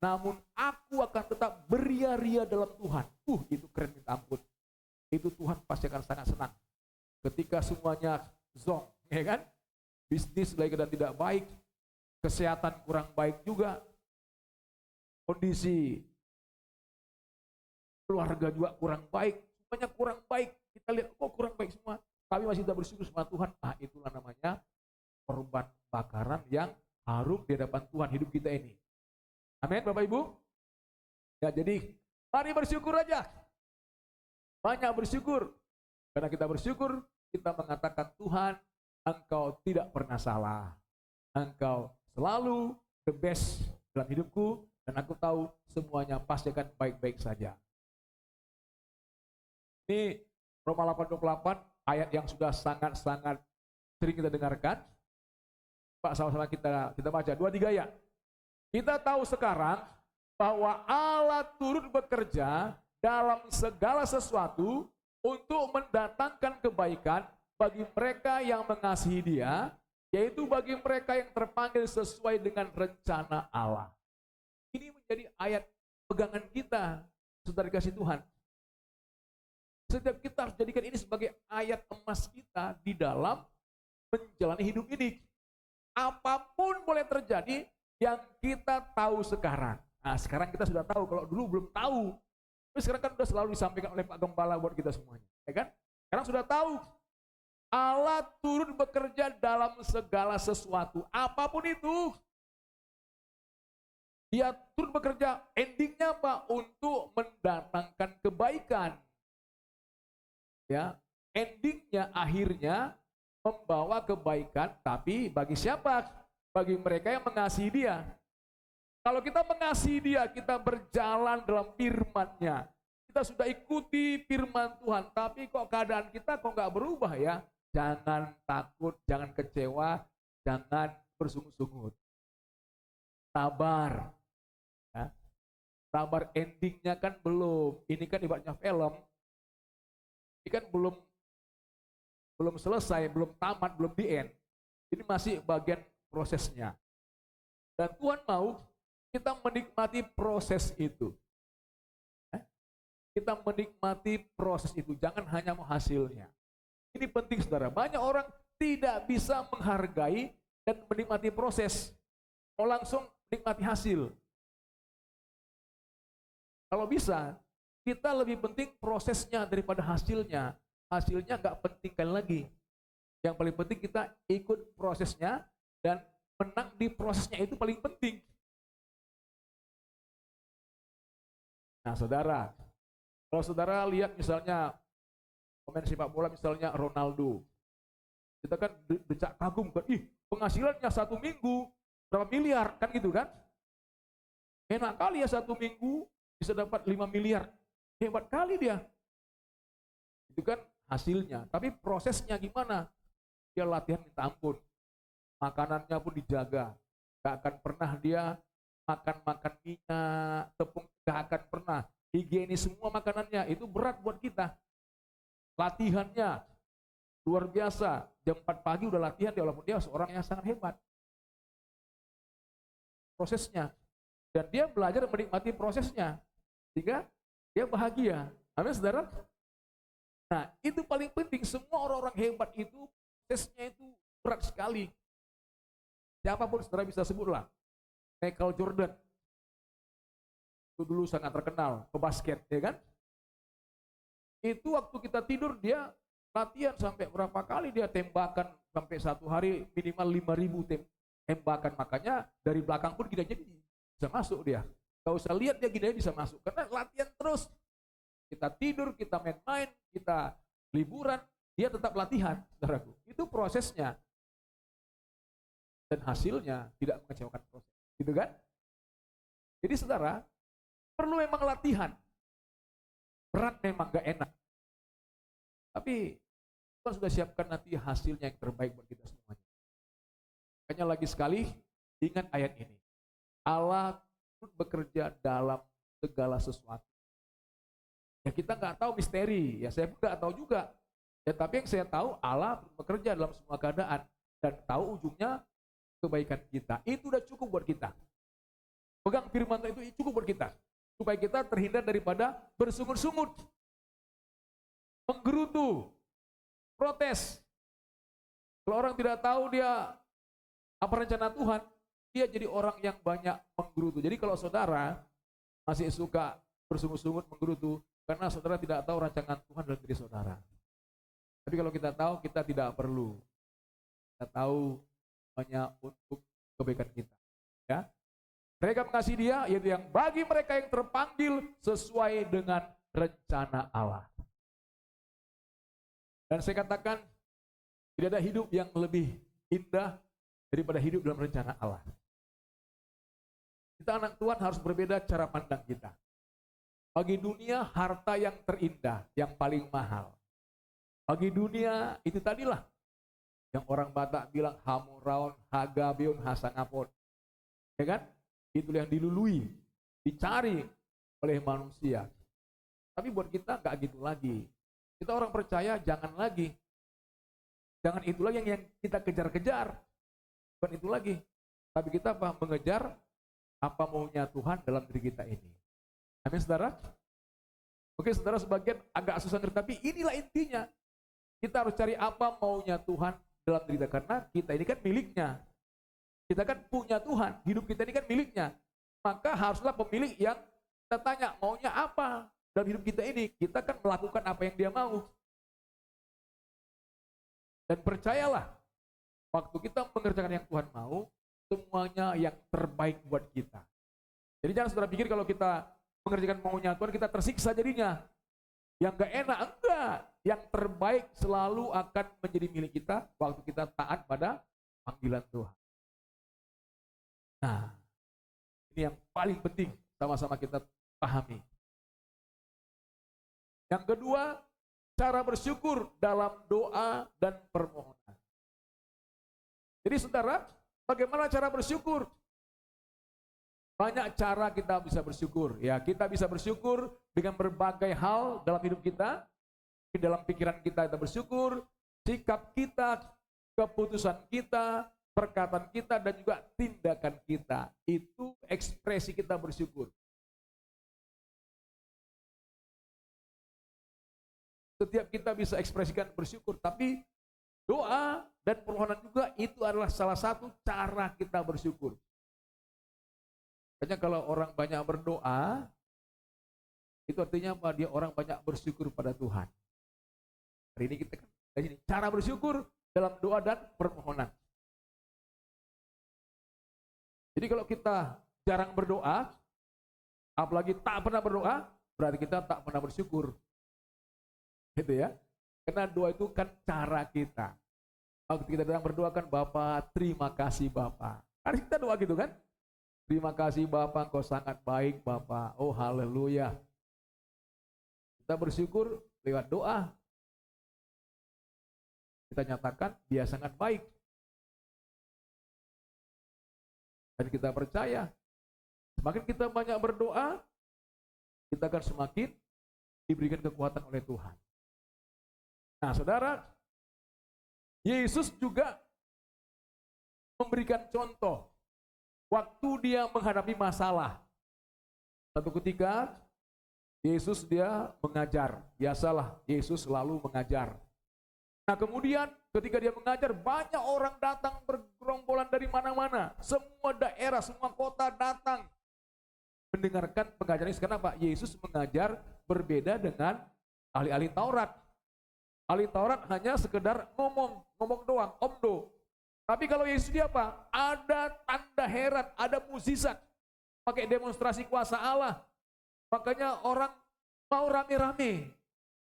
Namun aku akan tetap beria-ria dalam Tuhan. Itu keren minta ampun. Itu Tuhan pasti akan sangat senang. Ketika semuanya zong, ya kan? Bisnis lagi dan tidak baik, kesehatan kurang baik juga, kondisi keluarga juga kurang baik, semuanya kurang baik. Kita lihat kok kurang baik semua, tapi masih kita bersyukur sama Tuhan. Itulah namanya korban bakaran yang harum di hadapan Tuhan hidup kita ini. Amin, Bapak Ibu. Ya, jadi mari bersyukur aja. Banyak bersyukur. Karena kita bersyukur, kita mengatakan Tuhan, Engkau tidak pernah salah. Engkau selalu the best dalam hidupku, dan aku tahu semuanya pasti akan baik-baik saja. Ini Roma 8:28, ayat yang sudah sangat-sangat sering kita dengarkan. Pak, sama-sama kita baca 2-3 ya. Kita tahu sekarang bahwa Allah turut bekerja dalam segala sesuatu untuk mendatangkan kebaikan bagi mereka yang mengasihi Dia, yaitu bagi mereka yang terpanggil sesuai dengan rencana Allah. Ini menjadi ayat pegangan kita, saudara kasih Tuhan. Setiap kita harus jadikan ini sebagai ayat emas kita di dalam menjalani hidup ini. Apapun boleh terjadi yang kita tahu sekarang. Nah, sekarang kita sudah tahu, kalau dulu belum tahu. Tapi sekarang kan sudah selalu disampaikan oleh Pak Gembala buat kita semuanya. Ya kan? Sekarang sudah tahu. Allah turut bekerja dalam segala sesuatu. Apapun itu. Dia turut bekerja. Endingnya apa? Untuk mendatangkan kebaikan. Ya, endingnya akhirnya membawa kebaikan, tapi bagi siapa? Bagi mereka yang mengasihi Dia. Kalau kita mengasihi Dia, kita berjalan dalam firman-Nya. Kita sudah ikuti firman Tuhan, tapi kok keadaan kita kok nggak berubah ya? Jangan takut, jangan kecewa, jangan bersungut-sungut. Sabar. Ya. Sabar, endingnya kan belum. Ini kan ibaratnya film. Ini kan belum selesai, belum tamat, belum di end. Ini masih bagian prosesnya. Dan Tuhan mau kita menikmati proses itu. Kita menikmati proses itu, jangan hanya mau hasilnya. Ini penting saudara, banyak orang tidak bisa menghargai dan menikmati proses. Mau langsung menikmati hasil. Kalau bisa, kita lebih penting prosesnya daripada hasilnya. Hasilnya nggak penting kali lagi. Yang paling penting kita ikut prosesnya dan menang di prosesnya itu paling penting. Nah saudara, kalau saudara lihat misalnya pemain sepak bola misalnya Ronaldo, kita kan decak kagum kan, penghasilannya 1 minggu berapa miliar kan gitu kan? Enak kali ya 1 minggu bisa dapat 5 miliar, hebat kali dia. Itu kan hasilnya, tapi prosesnya gimana? Dia latihan minta ampun, makanannya pun dijaga, gak akan pernah dia makan minyak, tepung, gak akan pernah. Higienis semua makanannya, itu berat buat kita. Latihannya, luar biasa. Jam 4 pagi udah latihan dia, walaupun dia seorang yang sangat hebat. Prosesnya. Dan dia belajar menikmati prosesnya. Sehingga dia bahagia. Amin, saudara? Nah, itu paling penting. Semua orang-orang hebat itu, prosesnya itu berat sekali. Siapapun saudara bisa sebutlah. Michael Jordan. Itu dulu sangat terkenal ke basket, ya kan? Itu waktu kita tidur dia latihan sampai berapa kali dia tembakan sampai satu hari minimal 5.000 tembakan. Makanya dari belakang pun kita jadi bisa masuk dia. Gak usah lihat dia gini bisa masuk karena latihan terus. Kita tidur, kita main-main, kita liburan, dia tetap latihan, saudaraku. Itu prosesnya. Dan hasilnya tidak mengecewakan proses. Gitu kan? Jadi saudara, perlu memang latihan. Berat memang gak enak. Tapi Tuhan sudah siapkan nanti hasilnya yang terbaik buat kita semuanya. Makanya lagi sekali, ingat ayat ini. Allah bekerja dalam segala sesuatu. Ya kita nggak tahu misteri, ya saya pun nggak tahu juga. Ya tapi yang saya tahu Allah bekerja dalam semua keadaan dan tahu ujungnya kebaikan kita. Itu udah cukup buat kita. Pegang firman Tuhan itu cukup buat kita. Supaya kita terhindar daripada bersungut-sungut, menggerutu, protes. Kalau orang tidak tahu dia apa rencana Tuhan, dia jadi orang yang banyak menggerutu. Jadi kalau saudara masih suka bersungut-sungut, menggerutu, karena saudara tidak tahu rancangan Tuhan dalam diri saudara. Tapi kalau kita tahu, kita tidak perlu. Kita tahu hanya untuk kebaikan kita. Ya, mereka mengasihi dia, yaitu yang bagi mereka yang terpanggil sesuai dengan rencana Allah. Dan saya katakan, tidak ada hidup yang lebih indah daripada hidup dalam rencana Allah. Kita anak Tuhan harus berbeda cara pandang kita. Bagi dunia, harta yang terindah, yang paling mahal. Bagi dunia, itu tadilah. Yang orang Batak bilang, hamuraun, hagabeun, hasangapon. Ya kan? Itulah yang dilului, dicari oleh manusia. Tapi buat kita nggak gitu lagi. Kita orang percaya jangan lagi. Jangan itulah yang kita kejar-kejar. Bukan itu lagi. Tapi kita apa? Mengejar apa maunya Tuhan dalam diri kita ini. Amin, saudara? Mungkin saudara sebagian agak susah ngerti, tapi inilah intinya. Kita harus cari apa maunya Tuhan dalam diri kita. Karena kita ini kan miliknya. Kita kan punya Tuhan, hidup kita ini kan miliknya. Maka haruslah pemilik yang kita tanya, maunya apa dalam hidup kita ini. Kita kan melakukan apa yang dia mau. Dan percayalah, waktu kita mengerjakan yang Tuhan mau, semuanya yang terbaik buat kita. Jadi jangan saudara pikir kalau kita mengerjakan maunya Tuhan, kita tersiksa jadinya. Yang gak enak, enggak. Yang terbaik selalu akan menjadi milik kita waktu kita taat pada panggilan Tuhan. Nah, ini yang paling penting sama-sama kita pahami. Yang kedua, cara bersyukur dalam doa dan permohonan. Jadi saudara, bagaimana cara bersyukur? Banyak cara kita bisa bersyukur. Ya, kita bisa bersyukur dengan berbagai hal dalam hidup kita. Di dalam pikiran kita bersyukur, sikap kita, keputusan kita, perkataan kita, dan juga tindakan kita. Itu ekspresi kita bersyukur. Setiap kita bisa ekspresikan bersyukur, tapi doa dan permohonan juga itu adalah salah satu cara kita bersyukur. Makanya kalau orang banyak berdoa, itu artinya apa? Dia orang banyak bersyukur pada Tuhan. Hari ini kita kan ini cara bersyukur dalam doa dan permohonan. Jadi kalau kita jarang berdoa, apalagi tak pernah berdoa, berarti kita tak pernah bersyukur. Gitu ya. Karena doa itu kan cara kita. Waktu kita datang berdoa kan, Bapak, terima kasih Bapak. Harus kita doa gitu kan? Terima kasih Bapak, Engkau sangat baik Bapak. Oh haleluya. Kita bersyukur lewat doa. Kita nyatakan dia sangat baik. Dan kita percaya, semakin kita banyak berdoa, kita akan semakin diberikan kekuatan oleh Tuhan. Nah saudara, Yesus juga memberikan contoh waktu dia menghadapi masalah. Satu ketika Yesus dia mengajar. Biasalah Yesus selalu mengajar. Nah kemudian ketika dia mengajar, banyak orang datang bergerombolan dari mana-mana. Semua daerah, semua kota datang mendengarkan pengajaran Yesus. Kenapa? Yesus mengajar berbeda dengan ahli-ahli Taurat. Ahli Taurat hanya sekedar ngomong doang, omdo. Tapi kalau Yesus dia apa? Ada tanda heran, ada mukjizat. Pakai demonstrasi kuasa Allah. Makanya orang mau rame-rame.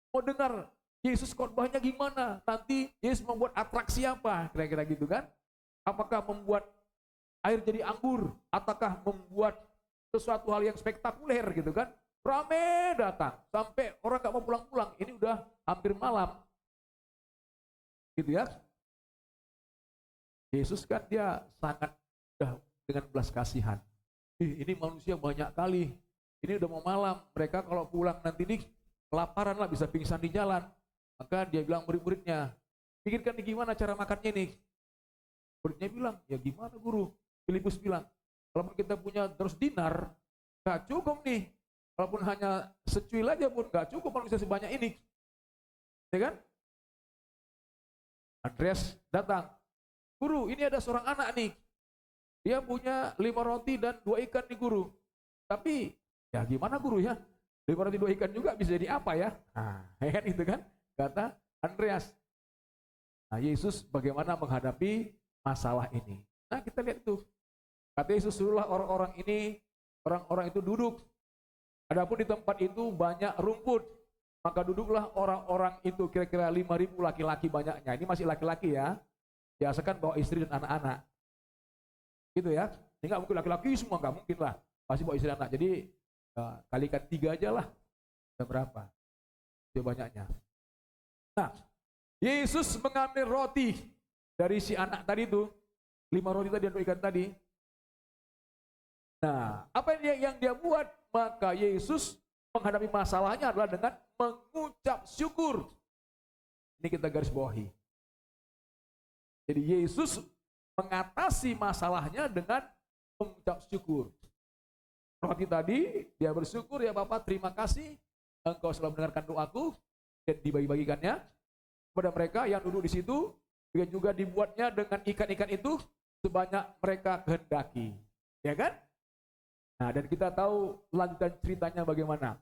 Mau dengar Yesus khotbahnya gimana. Nanti Yesus membuat atraksi apa. Kira-kira gitu kan. Apakah membuat air jadi anggur. Ataukah membuat sesuatu hal yang spektakuler gitu kan. Rame datang. Sampai orang gak mau pulang-pulang. Ini udah hampir malam. Gitu ya. Yesus kan dia sangat dengan belas kasihan. Ini manusia banyak kali. Ini udah mau malam. Mereka kalau pulang nanti nih kelaparan lah, bisa pingsan di jalan. Maka dia bilang murid-muridnya, pikirkan nih gimana cara makannya nih. Muridnya bilang, ya gimana guru? Filipus bilang, kalaupun kita punya 100 dinar, gak cukup nih. Walaupun hanya secuil aja pun gak cukup kalau bisa sebanyak ini. Ya kan? Andreas datang. Guru, ini ada seorang anak nih. Dia punya 5 roti dan 2 ikan nih guru. Tapi ya gimana guru ya? 5 roti 2 ikan juga bisa jadi apa ya? Nah, ya kan itu kan? Kata Andreas. Nah, Yesus bagaimana menghadapi masalah ini? Nah, kita lihat itu. Kata Yesus, suruhlah orang-orang itu duduk. Adapun di tempat itu banyak rumput. Maka duduklah orang-orang itu, kira-kira 5.000 laki-laki banyaknya. Ini masih laki-laki ya. Biasakan bawa istri dan anak-anak. Gitu ya. Ini nggak mungkin laki-laki semua, nggak mungkin lah. Pasti bawa istri dan anak. Jadi kalikan 3 aja lah. Ada berapa? Dia banyaknya. Nah, Yesus mengambil roti dari si anak tadi itu, 5 roti tadi dan 2 ikan tadi. Nah, apa yang dia buat? Maka Yesus menghadapi masalahnya adalah dengan mengucap syukur. Ini kita garis bawahi. Jadi Yesus mengatasi masalahnya dengan mengucap syukur. Roti tadi, dia bersyukur, ya Bapak terima kasih, Engkau selalu mendengarkan doaku, dan dibagi-bagikannya kepada mereka yang duduk di situ, dan juga dibuatnya dengan ikan-ikan itu sebanyak mereka kehendaki. Ya kan? Nah, dan kita tahu lanjutan ceritanya bagaimana.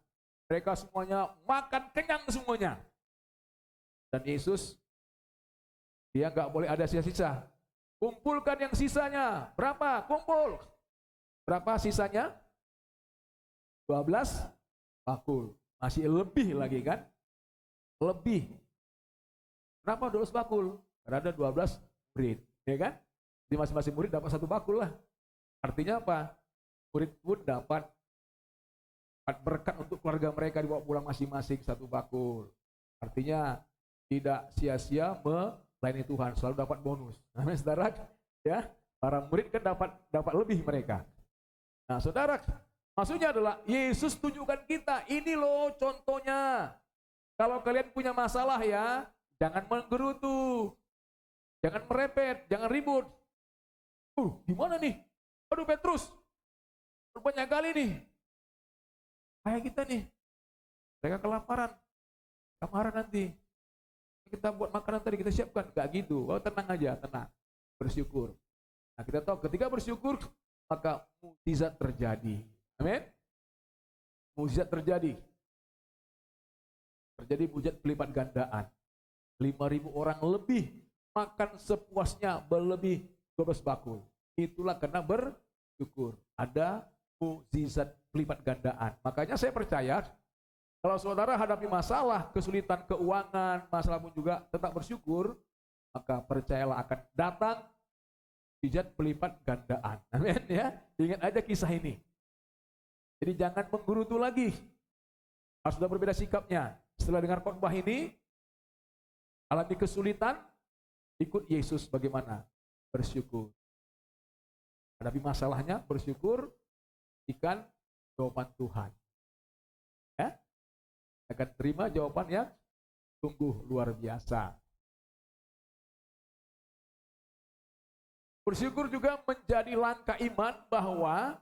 Mereka semuanya makan kenyang semuanya. Dan Yesus, dia nggak boleh ada sisa-sisa. Kumpulkan yang sisanya. Berapa? Kumpul. Berapa sisanya? 12 bakul. Masih lebih lagi kan? Lebih. Kenapa 12 bakul? Karena ada 12 murid. Ya kan? Di masing-masing murid dapat 1 bakul lah. Artinya apa? Murid pun dapat berkat untuk keluarga mereka, dibawa pulang masing-masing 1 bakul. Artinya tidak sia-sia melayani Tuhan, selalu dapat bonus. Amin, saudara. Ya, para murid kan dapat lebih mereka. Nah, saudara, maksudnya adalah Yesus tunjukkan kita, ini loh contohnya. Kalau kalian punya masalah ya, jangan menggerutu, jangan merepet, jangan ribut. Gimana nih? Aduh Petrus, banyak kali nih. Kayak kita nih, mereka kelaparan, nanti. Kita buat makanan tadi, kita siapkan. Gak gitu, tenang aja, tenang. Bersyukur. Nah, kita tahu ketika bersyukur, maka mukjizat terjadi. Amin. Mukjizat terjadi. Terjadi mukjizat pelipat gandaan. 5.000 orang lebih makan sepuasnya, berlebih 12 bakul. Itulah karena bersyukur. Ada mukjizat pelipat gandaan. Makanya saya percaya kalau saudara hadapi masalah, kesulitan keuangan, masalah pun juga tetap bersyukur, maka percayalah akan datang mukjizat pelipat gandaan. Amin ya. Ingat aja kisah ini. Jadi jangan menggerutu lagi. Harus sudah berbeda sikapnya. Setelah dengar khotbah ini, alami kesulitan, ikut Yesus bagaimana? Bersyukur. Hadapi masalahnya, bersyukur, ikan jawaban Tuhan. Ya? Akan terima jawaban yang sungguh luar biasa. Bersyukur juga menjadi langkah iman bahwa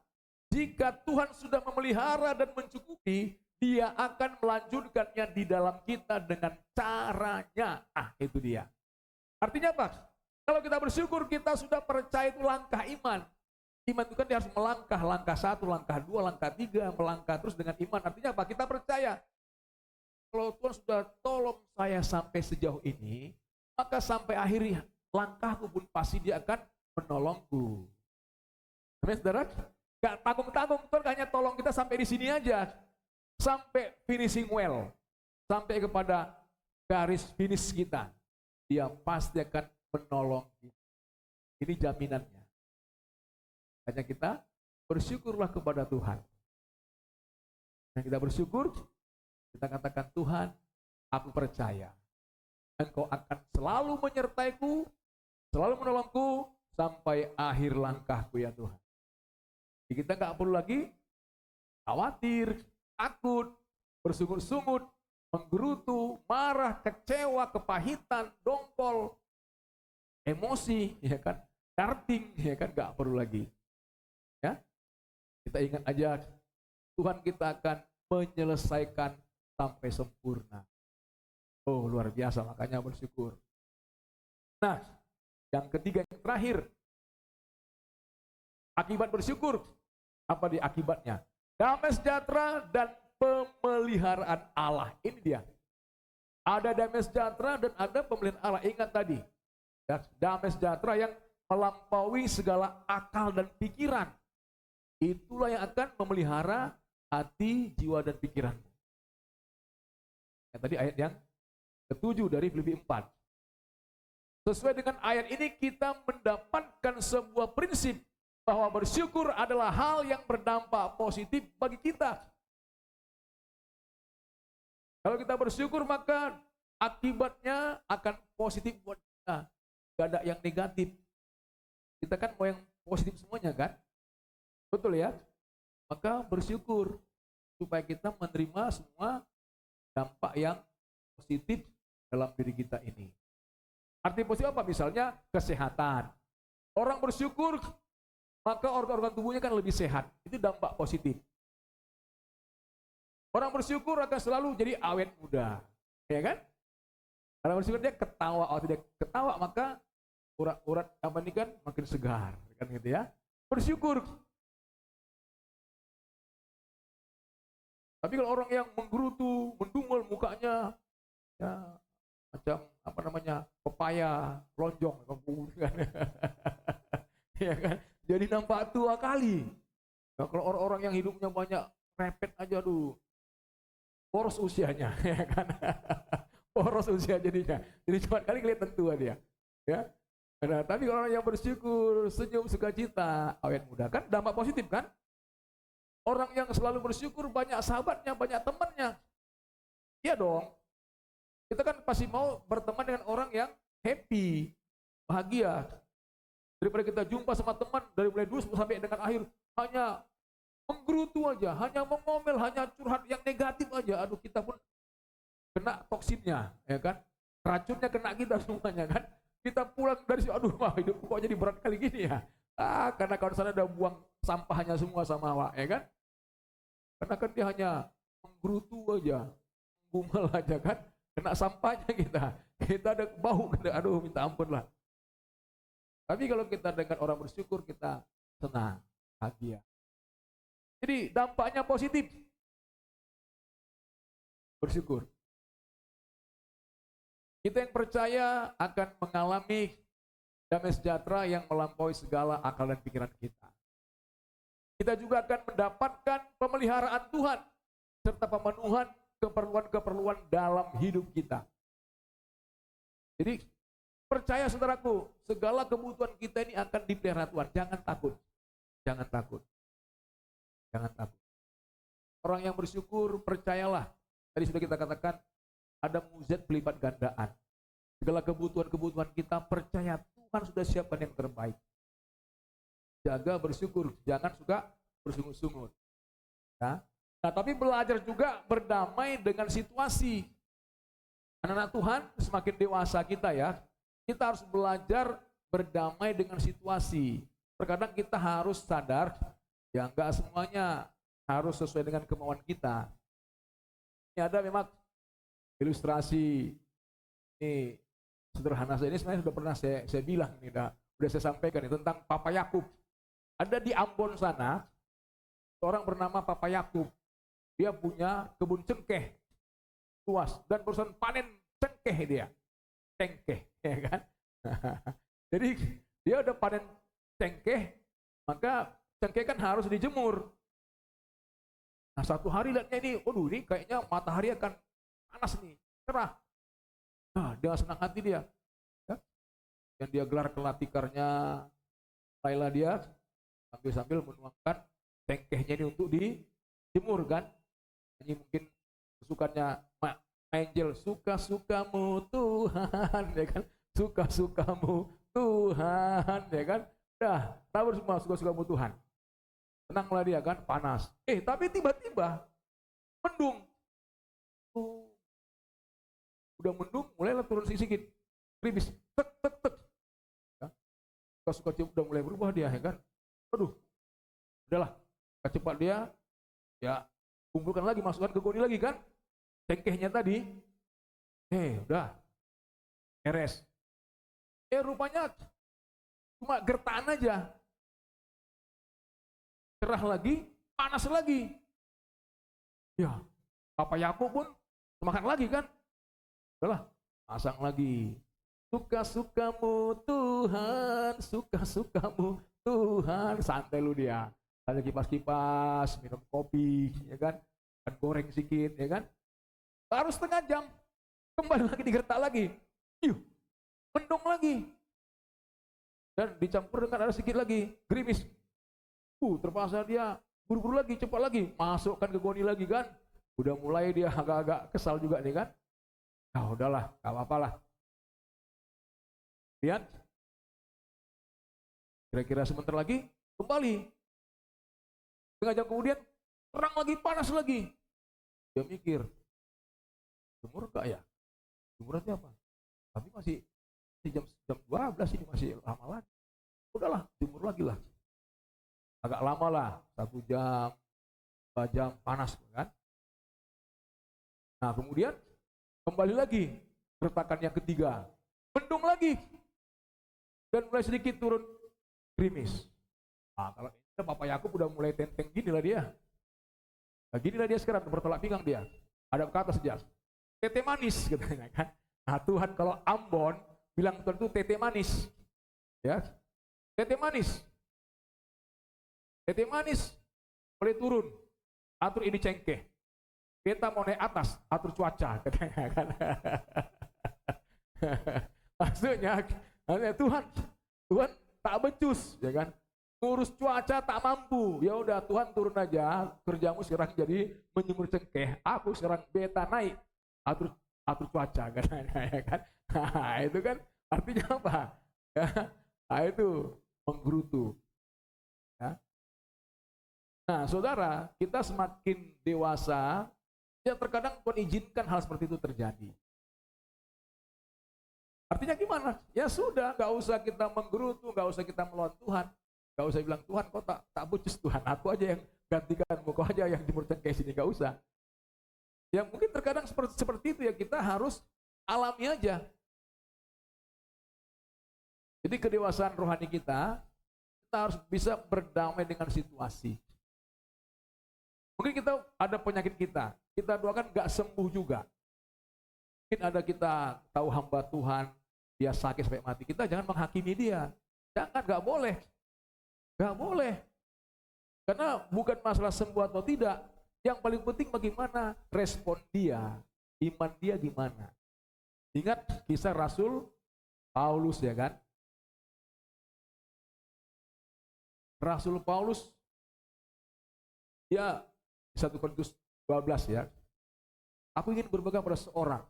jika Tuhan sudah memelihara dan mencukupi, Dia akan melanjutkannya di dalam kita dengan caranya. Ah, itu dia. Artinya apa? Kalau kita bersyukur, kita sudah percaya itu langkah iman. Iman itu kan dia harus melangkah, langkah 1, langkah 2, langkah 3, melangkah terus dengan iman. Artinya apa? Kita percaya. Kalau Tuhan sudah tolong saya sampai sejauh ini, maka sampai akhir langkahku pun pasti Dia akan menolongku. Amin, saudara? Gak tanggung-tanggung, Tuhan hanya tolong kita sampai di sini aja. Sampai finishing well. Sampai kepada garis finish kita. Dia pasti akan menolong kita. Ini jaminannya. Hanya kita bersyukurlah kepada Tuhan. Dan kita bersyukur, kita katakan, Tuhan, aku percaya. Engkau akan selalu menyertaiku, selalu menolongku, sampai akhir langkahku ya Tuhan. Jadi kita nggak perlu lagi khawatir, takut, bersungut-sungut, menggerutu, marah, kecewa, kepahitan, dongkol, emosi, ya kan, darting, ya kan, nggak perlu lagi. Ya, kita ingat aja, Tuhan kita akan menyelesaikan sampai sempurna. Oh, luar biasa, makanya bersyukur. Nah, yang ketiga, yang terakhir, akibat bersyukur, apa dia akibatnya? Damai sejahtera dan pemeliharaan Allah. Ini dia. Ada damai sejahtera dan ada pemeliharaan Allah. Ingat tadi, ya, damai sejahtera yang melampaui segala akal dan pikiran. Itulah yang akan memelihara hati, jiwa, dan pikiran. Ya, tadi ayat yang ke-7 dari Filipi 4. Sesuai dengan ayat ini kita mendapatkan sebuah prinsip bahwa bersyukur adalah hal yang berdampak positif bagi kita. Kalau kita bersyukur maka akibatnya akan positif buat kita. Gak ada yang negatif. Kita kan mau yang positif semuanya kan? Betul ya? Maka bersyukur supaya kita menerima semua dampak yang positif dalam diri kita ini. Arti positif apa? Misalnya kesehatan. Orang bersyukur maka organ-organ tubuhnya kan lebih sehat. Itu dampak positif. Orang bersyukur akan selalu jadi awet muda. Ya kan? Karena bersyukur dia ketawa. Kalau tidak ketawa maka urat-urat apa ini kan makin segar. Kan gitu ya. Bersyukur. Tapi kalau orang yang menggerutu, mendungul mukanya, ya macam apa namanya, pepaya lonjong, kan? Ya kan? Jadi nampak tua kali. Nah, kalau orang-orang yang hidupnya banyak repet aja dulu, boros usianya, ya kan? Boros usia jadinya. Jadi cepat kali kelihatan tua dia. Ya. Nah, tapi kalau orang yang bersyukur, senyum, sukacita, awet muda, kan dampak positif kan? Orang yang selalu bersyukur banyak sahabatnya, banyak temannya. Iya dong. Kita kan pasti mau berteman dengan orang yang happy, bahagia. Daripada kita jumpa sama teman dari mulai dulu sampai dengan akhir hanya menggerutu aja, hanya mengomel, hanya curhat yang negatif aja. Aduh, kita pun kena toksinnya, ya kan? Racunnya kena kita semuanya kan? Kita pulang dari situ, aduh, wah, hidup kok jadi berat kali gini ya. Karena kawan sana udah buang sampahnya semua sama awak, ya kan? Karena kan dia hanya menggerutu aja, menggumel aja kan? Kena sampahnya kita ada bau, aduh minta ampun lah. Tapi kalau kita dengan orang bersyukur, kita senang, bahagia. Jadi dampaknya positif. Bersyukur. Kita yang percaya akan mengalami damai sejahtera yang melampaui segala akal dan pikiran kita. Kita juga akan mendapatkan pemeliharaan Tuhan serta pemenuhan keperluan-keperluan dalam hidup kita. Jadi percaya saudaraku, segala kebutuhan kita ini akan dipelihara Tuhan. Jangan takut. Jangan takut. Jangan takut. Orang yang bersyukur, percayalah. Tadi sudah kita katakan, ada mujizat pelipat gandaan. Segala kebutuhan-kebutuhan kita, percaya Tuhan sudah siapkan yang terbaik. Jaga bersyukur, jangan suka bersungut-sungut. Ya. Nah, tapi belajar juga berdamai dengan situasi. Anak-anak Tuhan, semakin dewasa kita ya, kita harus belajar berdamai dengan situasi. Terkadang kita harus sadar, ya nggak semuanya harus sesuai dengan kemauan kita. Ini ada memang ilustrasi ini sederhana saja, ini sebenarnya sudah pernah saya bilang, ini udah saya sampaikan ini, tentang Papa Yakub. Ada di Ambon sana seorang bernama Papa Yakub. Dia punya kebun cengkeh luas dan barusan panen cengkeh dia. Cengkeh, ya kan? Jadi dia udah panen cengkeh, maka cengkeh kan harus dijemur. Nah, satu hari lihatnya ini, waduh ini kayaknya matahari akan panas nih, cerah. Nah, dia senang hati dia. Ya. Dan dia gelar kelah tikarnya, mulailah dia sambil menuangkan cengkehnya ini untuk dijemur kan. Ini mungkin kesukaannya Angel, suka-sukamu Tuhan, ya kan? Suka-sukamu Tuhan, ya kan? Dah, tabur semua suka-sukamu Tuhan. Tenanglah dia kan, panas. Tapi tiba-tiba mendung. Udah mendung, mulailah turun sedikit. Gerimis, tek, tek, tek. Ya. Suka-suka udah mulai berubah dia, ya kan? Aduh, udahlah, cepat dia, ya kumpulkan lagi, masukkan ke goni lagi kan? Cengkehnya tadi, udah, beres. Rupanya cuma gertaan aja. Cerah lagi, panas lagi. Ya, Papa Yakub pun semakan lagi kan. Udahlah, pasang lagi. Suka-sukamu Tuhan, suka-sukamu Tuhan. Santai lu dia. Ada kipas-kipas, minum kopi, ya kan. Dan goreng sedikit, ya kan. Baru setengah jam, kembali lagi digertak lagi. Mendung lagi. Dan dicampur dengan ada sedikit lagi, gerimis. Terpaksa dia buru-buru lagi, cepat lagi. Masukkan ke goni lagi kan. Udah mulai dia agak-agak kesal juga nih kan. Nah udahlah, gak apa-apa lah. Lihat. Kira-kira sebentar lagi, kembali. Setengah jam kemudian, terang lagi, panas lagi. Dia mikir, jemur gak ya? Jemurannya apa? Tapi masih jam 12 ini masih lama lagi. Udahlah, jemur lagi lah. Agak lama lah, 1 jam, 2 jam, panas kan. Nah kemudian kembali lagi, gertakan yang ketiga, mendung lagi. Dan mulai sedikit turun gerimis. Nah kalau ini Papa Yakub udah mulai tenteng gini lah dia. Nah gini lah dia sekarang, bertolak pinggang dia. Ada kata sejak, tete manis katanya kan. Nah Tuhan kalau Ambon bilang Tuhan itu tete manis, ya tete manis, tete manis boleh turun, atur ini cengkeh, kita mau naik atas, atur cuaca, katanya kan. Maksudnya Tuhan tak becus, ya kan, ngurus cuaca tak mampu, ya udah Tuhan turun aja, kerjamu sekarang jadi menjemur cengkeh, aku sekarang beta naik, atur cuaca, katanya ya kan. Nah, itu kan artinya apa? Ya, nah, itu menggerutu. Ya. Nah, saudara, kita semakin dewasa, ya terkadang Tuhan izinkan hal seperti itu terjadi. Artinya gimana? Ya sudah, gak usah kita menggerutu, gak usah kita melawan Tuhan, gak usah bilang Tuhan, kok tak becus Tuhan, aku aja yang gantikanmu, kau aja yang jemur cengkeh sini, gak usah. Ya mungkin terkadang seperti itu ya, kita harus alami aja. Jadi kedewasaan rohani kita harus bisa berdamai dengan situasi. Mungkin kita ada penyakit kita doakan gak sembuh juga. Mungkin ada kita tahu hamba Tuhan, dia sakit sampai mati, kita jangan menghakimi dia. Jangan, gak boleh. Gak boleh. Karena bukan masalah sembuh atau tidak. Yang paling penting bagaimana respon dia, iman dia gimana. Ingat kisah Rasul Paulus ya kan. Rasul Paulus, dia 1 Korintus 12 ya. Aku ingin berpegang pada seorang.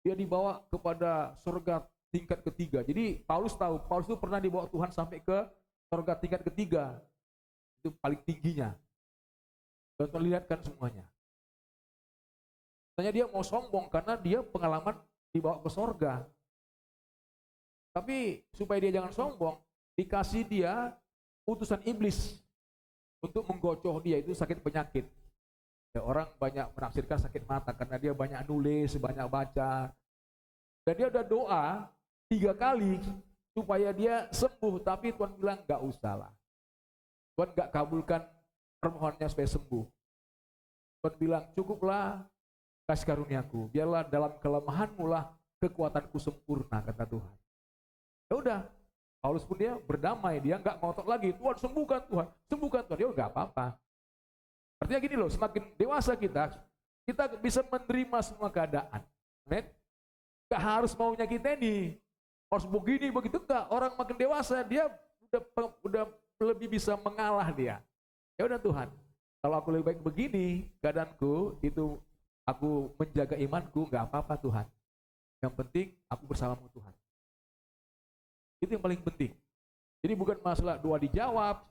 Dia dibawa kepada surga tingkat ketiga. Jadi Paulus tahu, Paulus itu pernah dibawa Tuhan sampai ke surga tingkat ketiga. Itu paling tingginya. Dan terlihatkan semuanya. Tanya dia mau sombong karena dia pengalaman dibawa ke surga. Tapi supaya dia jangan sombong, dikasih dia utusan iblis untuk menggocoh dia, itu sakit penyakit. Ya, orang banyak menafsirkan sakit mata karena dia banyak nulis, banyak baca. Dan dia udah doa 3 kali supaya dia sembuh, tapi Tuhan bilang gak usah lah. Tuhan gak kabulkan permohonannya supaya sembuh. Tuhan bilang cukuplah kasih karuniaku, biarlah dalam kelemahanmu lah kekuatanku sempurna, kata Tuhan. Ya udah, Paulus pun dia berdamai, dia nggak ngotot lagi, Tuhan sembuhkan Tuhan, sembuhkan Tuhan, dia nggak apa-apa. Artinya gini loh, semakin dewasa kita bisa menerima semua keadaan. Amen. Gak harus maunya kita ini, harus begini begitu, enggak. Orang makin dewasa dia udah lebih bisa mengalah dia. Ya udah Tuhan, kalau aku lebih baik begini keadaanku, itu aku menjaga imanku, nggak apa-apa Tuhan. Yang penting aku bersamamu Tuhan. Itu yang paling penting. Jadi bukan masalah doa dijawab,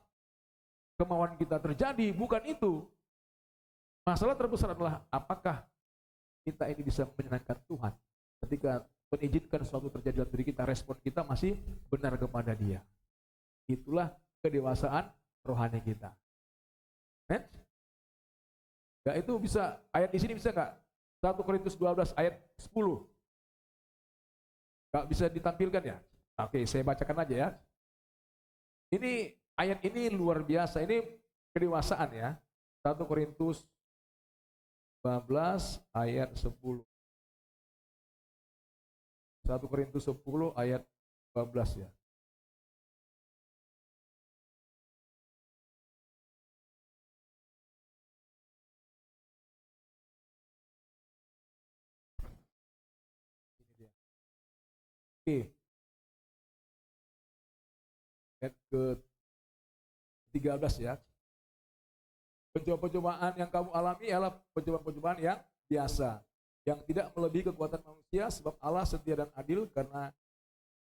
kemauan kita terjadi, bukan itu. Masalah terbesar adalah apakah kita ini bisa menyenangkan Tuhan. Ketika mengizinkan sesuatu terjadi dalam diri kita, respon kita masih benar kepada Dia. Itulah kedewasaan rohani kita. Ya, itu bisa, ayat di sini bisa nggak? 1 Korintus 12 ayat 10. Nggak bisa ditampilkan ya? Oke, saya bacakan aja ya. Ini ayat ini luar biasa, ini kedewasaan ya. 1 Korintus 12 ayat 10. 1 Korintus 10 ayat 12 ya. Oke. Ayat ke-13 ya. Pencobaan yang kamu alami adalah pencobaan-pencobaan yang biasa, yang tidak melebihi kekuatan manusia, sebab Allah setia dan adil, karena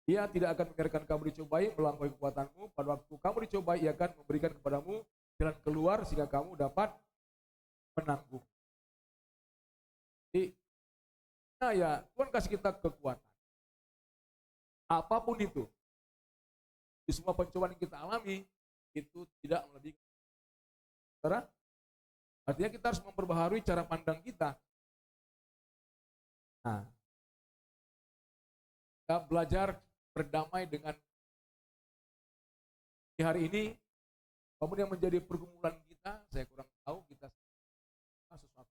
Dia tidak akan membiarkan kamu dicobai melampaui kekuatanmu. Pada waktu kamu dicobai, Ia akan memberikan kepadamu jalan keluar sehingga kamu dapat menanggung. Jadi, nah ya, Tuhan kasih kita kekuatan. Apapun itu, di semua pencobaan yang kita alami, itu tidak melebihi. Saudara, artinya kita harus memperbaharui cara pandang kita. Nah, kita belajar berdamai dengan di hari ini. Apapun yang menjadi pergumulan kita, saya kurang tahu kita sesuatu.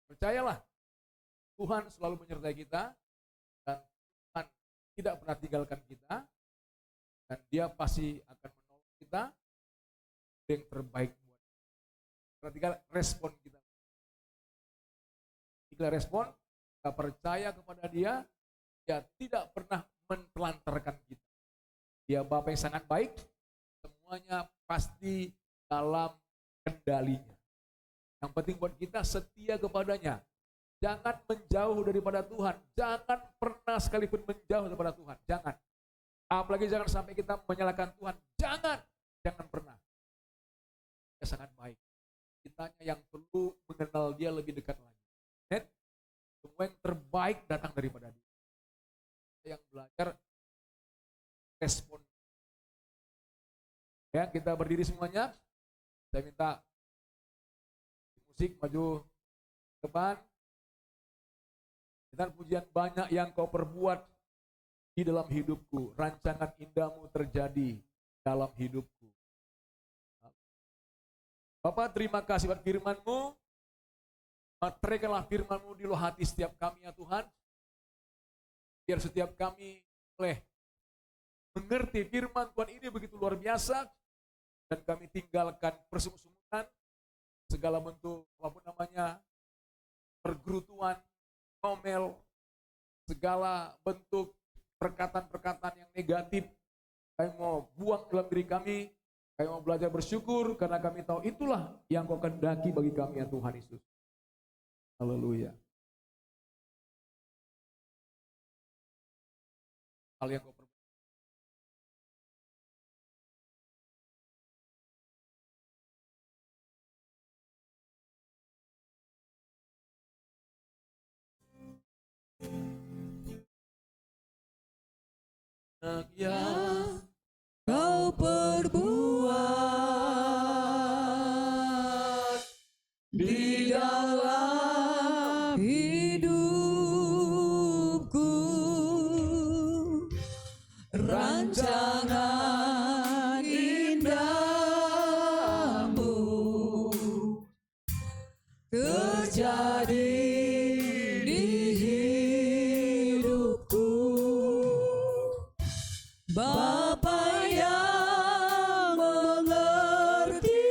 Percayalah, Tuhan selalu menyertai kita, dan Tuhan tidak pernah tinggalkan kita, dan Dia pasti akan menolong kita yang terbaik buat kita. Perhatikan respon kita. Jika respon, kita percaya kepada Dia, Dia tidak pernah menelantarkan kita. Dia Bapa yang sangat baik, semuanya pasti dalam kendalinya. Yang penting buat kita setia kepadanya. Jangan menjauh daripada Tuhan. Jangan pernah sekalipun menjauh daripada Tuhan. Jangan. Apalagi jangan sampai kita menyalahkan Tuhan. Jangan. Jangan pernah. Dia sangat baik. Kitanya yang perlu mengenal Dia lebih dekat lagi. Dan semua yang terbaik datang daripada Dia. Yang belajar respon. Ya, kita berdiri semuanya. Saya minta musik maju ke depan. Dan pujian banyak yang kau perbuat di dalam hidupku. Rancangan indahmu terjadi dalam hidupku. Bapak, terima kasih buat firman-Mu. Materaikanlah firman-Mu di lubuk hati setiap kami ya Tuhan. Biar setiap kami boleh mengerti firman Tuhan ini begitu luar biasa. Dan kami tinggalkan persungut-sungutan, segala bentuk apapun namanya, pergerutuan, ngomel, segala bentuk perkataan-perkataan yang negatif. Kami mau buang dalam diri kami. Kami mau belajar bersyukur karena kami tahu itulah yang kau kehendaki bagi kami ya Tuhan Yesus. Haleluya. Hal yang kau perbuat. yang Kau perbuat di dalam hidupku, rancangan indahmu terjadi di hidupku. Bapa yang mengerti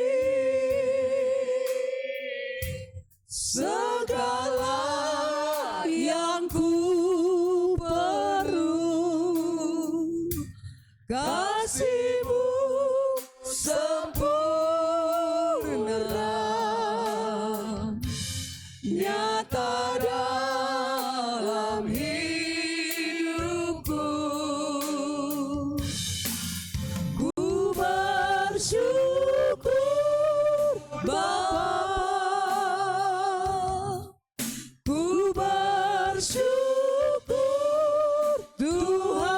segala yang ku perlu, kasih-Mu sempurna nyata dalam hidupku. Ku bersyukur Bapa, ku bersyukur Tuhan,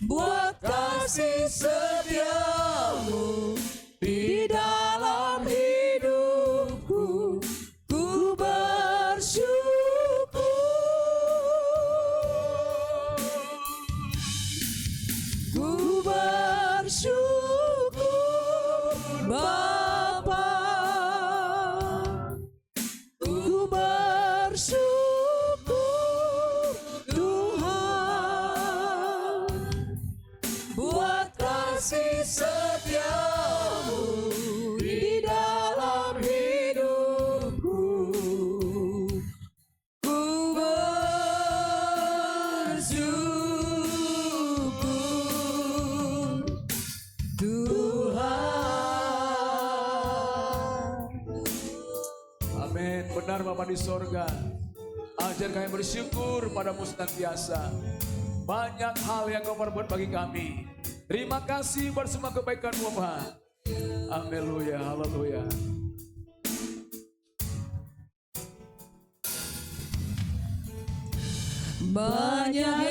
buat kasih setia-Mu di dalam hidupku. Ku bersyukur, ku bersyukur Bapa, ku bersyukur Tuhan, buat kasih setia-Mu di dalam hidupku. Ku bersyukur Tuhan. Amin. Benar Bapa di sorga. Ajar kami bersyukur padamu senantiasa. Banyak hal yang Kau perbuat bagi kami. Terima kasih buat semua kebaikan-Mu Bapa. Haleluya, haleluya. Banyak